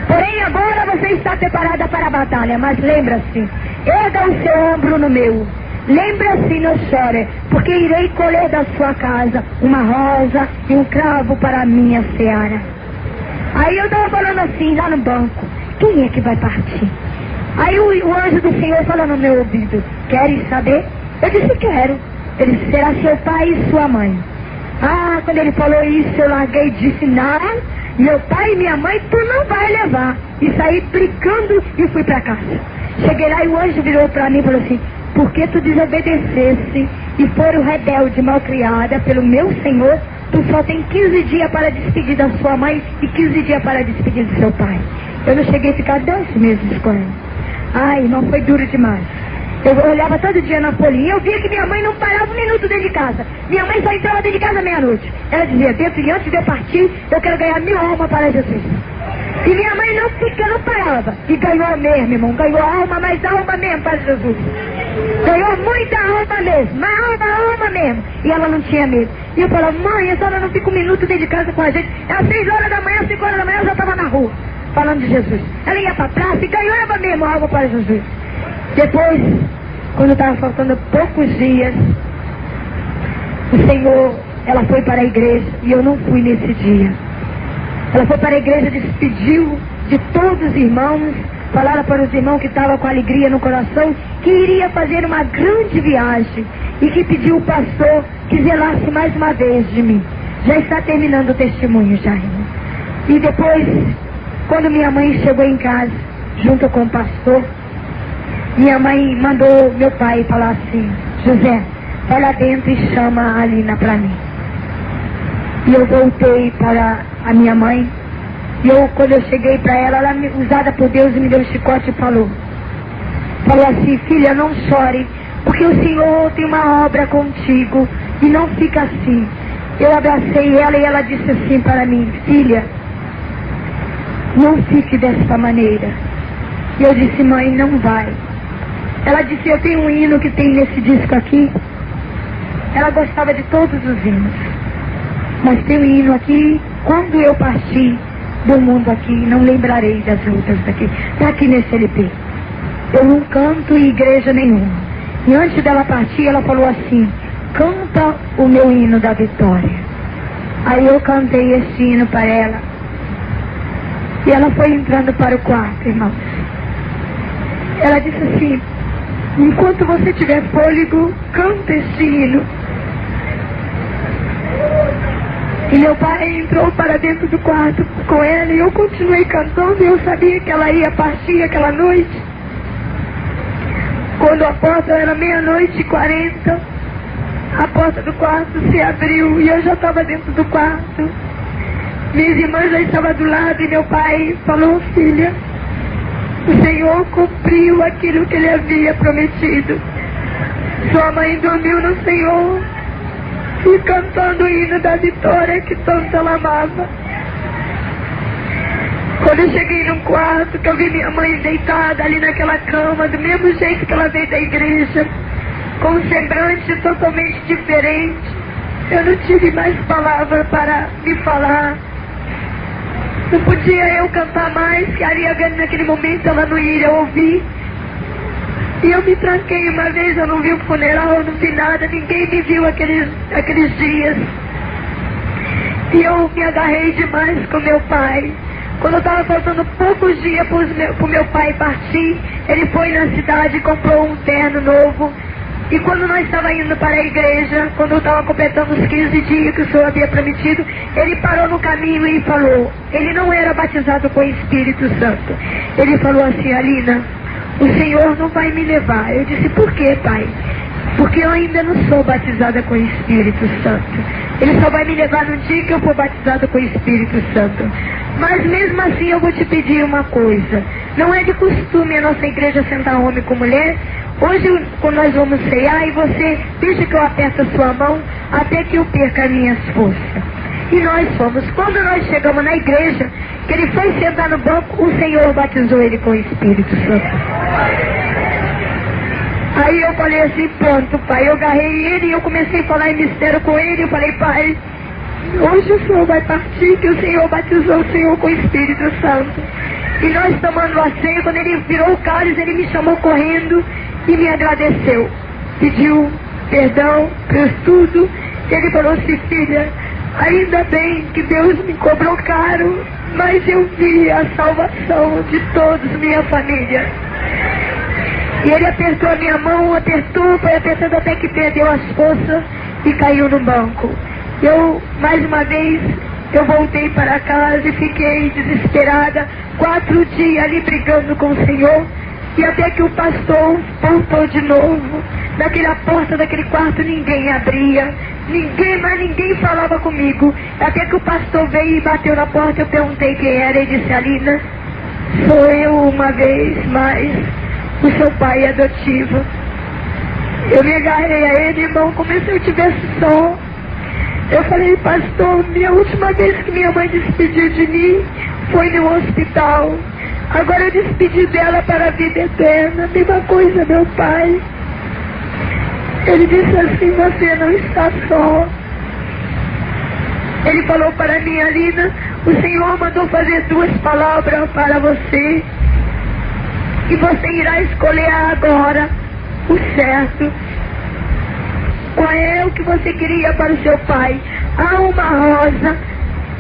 Porém agora você está preparada para a batalha, mas lembra-se, erga o seu ombro no meu. Lembra-se e não chore, porque irei colher da sua casa uma rosa e um cravo para a minha seara. Aí eu estava falando assim, lá no banco, quem é que vai partir? Aí o anjo do Senhor falou no meu ouvido, queres saber? Eu disse, quero. Ele disse, será seu pai e sua mãe. Ah, quando ele falou isso, eu larguei e disse, não, meu pai e minha mãe tu não vai levar. E saí brincando e fui para casa. Cheguei lá e o anjo virou para mim e falou assim, porque tu desobedecesse e for o rebelde malcriada pelo meu Senhor, tu só tem 15 dias para despedir da sua mãe e 15 dias para despedir do seu pai. Eu não cheguei a ficar 10 meses com ele. Ai, irmão, foi duro demais. Eu olhava todo dia na folhinha e eu via que minha mãe não parava um minuto dentro de casa. Minha mãe só entrava dentro de casa meia-noite. Ela dizia, Beto, antes de eu partir, eu quero ganhar 1000 almas para Jesus. E minha mãe não parava. E ganhou mesmo, irmão. Ganhou alma, mas alma mesmo para Jesus. Ganhou muita alma mesmo. Mas alma mesmo. E ela não tinha medo. E eu falava, mãe, a senhora não fica um minuto dentro de casa com a gente. Às 6 horas da manhã, 5 horas da manhã, eu já estava na rua, falando de Jesus. Ela ia para a praça e ganhava mesmo alma para Jesus. Depois, quando estava faltando poucos dias, o Senhor, ela foi para a igreja e eu não fui nesse dia. Ela foi para a igreja, despediu de todos os irmãos, falaram para os irmãos que estavam com alegria no coração, que iria fazer uma grande viagem e que pediu o pastor que zelasse mais uma vez de mim. Já está terminando o testemunho, já, irmão. E depois, quando minha mãe chegou em casa, junto com o pastor, minha mãe mandou meu pai falar assim, José, vai lá dentro e chama a Alina para mim. E eu voltei para a minha mãe, e quando eu cheguei para ela, usada por Deus, me deu um chicote e falou assim, filha, não chore, porque o Senhor tem uma obra contigo, e não fica assim. Eu abracei ela e ela disse assim para mim, filha, não fique dessa maneira. E eu disse, mãe, não vai. Ela disse, eu tenho um hino que tem nesse disco aqui. Ela gostava de todos os hinos. Mas tem um hino aqui, quando eu partir do mundo aqui, não lembrarei das lutas daqui. Está aqui nesse LP. Eu não canto em igreja nenhuma. E antes dela partir, ela falou assim, canta o meu hino da vitória. Aí eu cantei esse hino para ela. E ela foi entrando para o quarto, irmão. Ela disse assim, enquanto você tiver fôlego, canta esse hino. E meu pai entrou para dentro do quarto com ela e eu continuei cantando. E eu sabia que ela ia partir aquela noite. Quando a porta era 00:40, a porta do quarto se abriu e eu já estava dentro do quarto. Minhas irmãs já estavam do lado e meu pai falou, filha, o Senhor cumpriu aquilo que ele havia prometido. Sua mãe dormiu no Senhor e cantando o hino da vitória que tanto ela amava. Quando eu cheguei num quarto, que eu vi minha mãe deitada ali naquela cama, do mesmo jeito que ela veio da igreja, com um semblante totalmente diferente, eu não tive mais palavras para me falar. Não podia eu cantar mais, que a Ariane naquele momento ela não iria ouvir. E eu me tranquei uma vez, eu não vi o funeral, eu não vi nada, ninguém me viu aqueles dias. E eu me agarrei demais com meu pai. Quando eu estava faltando poucos dias para o meu pai partir, ele foi na cidade e comprou um terno novo. E quando nós estávamos indo para a igreja, quando eu estava completando os 15 dias que o Senhor havia prometido, ele parou no caminho e falou, ele não era batizado com o Espírito Santo. Ele falou assim: Alina, o Senhor não vai me levar. Eu disse: por quê, pai? Porque eu ainda não sou batizada com o Espírito Santo. Ele só vai me levar no dia que eu for batizada com o Espírito Santo. Mas mesmo assim eu vou te pedir uma coisa. Não é de costume a nossa igreja sentar homem com mulher. Hoje, quando nós vamos cear, e você deixa que eu aperte a sua mão até que eu perca as minhas forças. E nós fomos. Quando nós chegamos na igreja, que ele foi sentar no banco, o Senhor batizou ele com o Espírito Santo. Aí eu falei assim: pronto, pai. Eu agarrei ele e eu comecei a falar em mistério com ele. Eu falei: pai, hoje o Senhor vai partir, que o Senhor batizou o Senhor com o Espírito Santo. E nós tomando a ceia, quando ele virou o cálice, ele me chamou correndo e me agradeceu. Pediu perdão por tudo. Ele falou assim: filha, ainda bem que Deus me cobrou caro, mas eu vi a salvação de todos, minha família. E ele apertou a minha mão, foi apertando até que perdeu as forças e caiu no banco. Eu, mais uma vez, eu voltei para casa e fiquei desesperada, 4 dias ali brigando com o Senhor, e até que o pastor voltou de novo. Naquela porta daquele quarto ninguém abria, ninguém falava comigo. Até que o pastor veio e bateu na porta, eu perguntei quem era, e disse: Alina, sou eu uma vez mais, o seu pai adotivo. Eu me agarrei a ele, irmão, como se eu tivesse só. Eu falei: pastor, minha última vez que minha mãe despediu de mim foi no hospital. Agora eu despedi dela para a vida eterna. Mesma coisa, meu pai. Ele disse assim: você não está só. Ele falou para mim: Alina, o Senhor mandou fazer 2 palavras para você. E você irá escolher agora o certo. Qual é o que você queria para o seu pai? Há uma rosa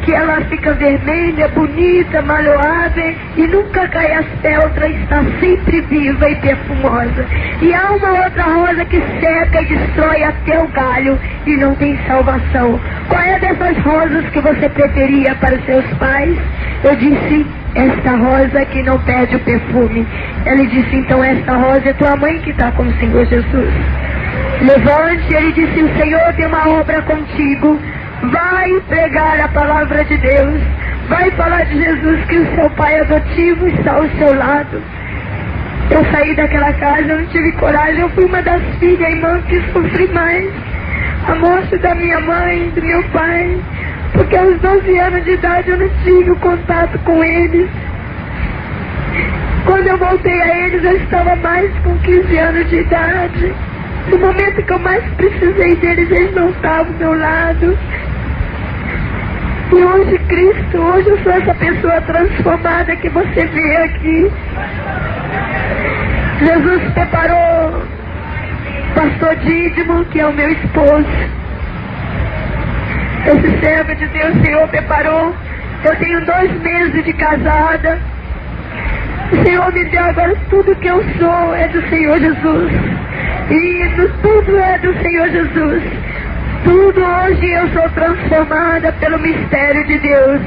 que ela fica vermelha, bonita, maloável e nunca cai as pétalas, está sempre viva e perfumosa. E há uma outra rosa que seca e destrói até o galho e não tem salvação. Qual é dessas rosas que você preferia para os seus pais? Eu disse: esta rosa que não perde o perfume. Ele disse: então esta rosa é tua mãe que está com o Senhor Jesus. Levante. Ele disse: o Senhor tem uma obra contigo. Vai pregar a palavra de Deus. Vai falar de Jesus, que o seu pai adotivo está ao seu lado. Eu saí daquela casa, eu não tive coragem. Eu fui uma das filhas, irmã, que sofri mais a morte da minha mãe, do meu pai, porque aos 12 anos de idade eu não tive contato com eles. Quando eu voltei a eles, eu estava mais com 15 anos de idade. No momento que eu mais precisei deles, eles não estavam do meu lado. E hoje, Cristo, hoje eu sou essa pessoa transformada que você vê aqui. Jesus preparou pastor Dídimo, que é o meu esposo. Esse servo de Deus, o Senhor preparou. Eu tenho 2 meses de casada. O Senhor me deu agora tudo que eu sou, é do Senhor Jesus. E tudo é do Senhor Jesus. Tudo hoje eu sou transformada pelo mistério de Deus.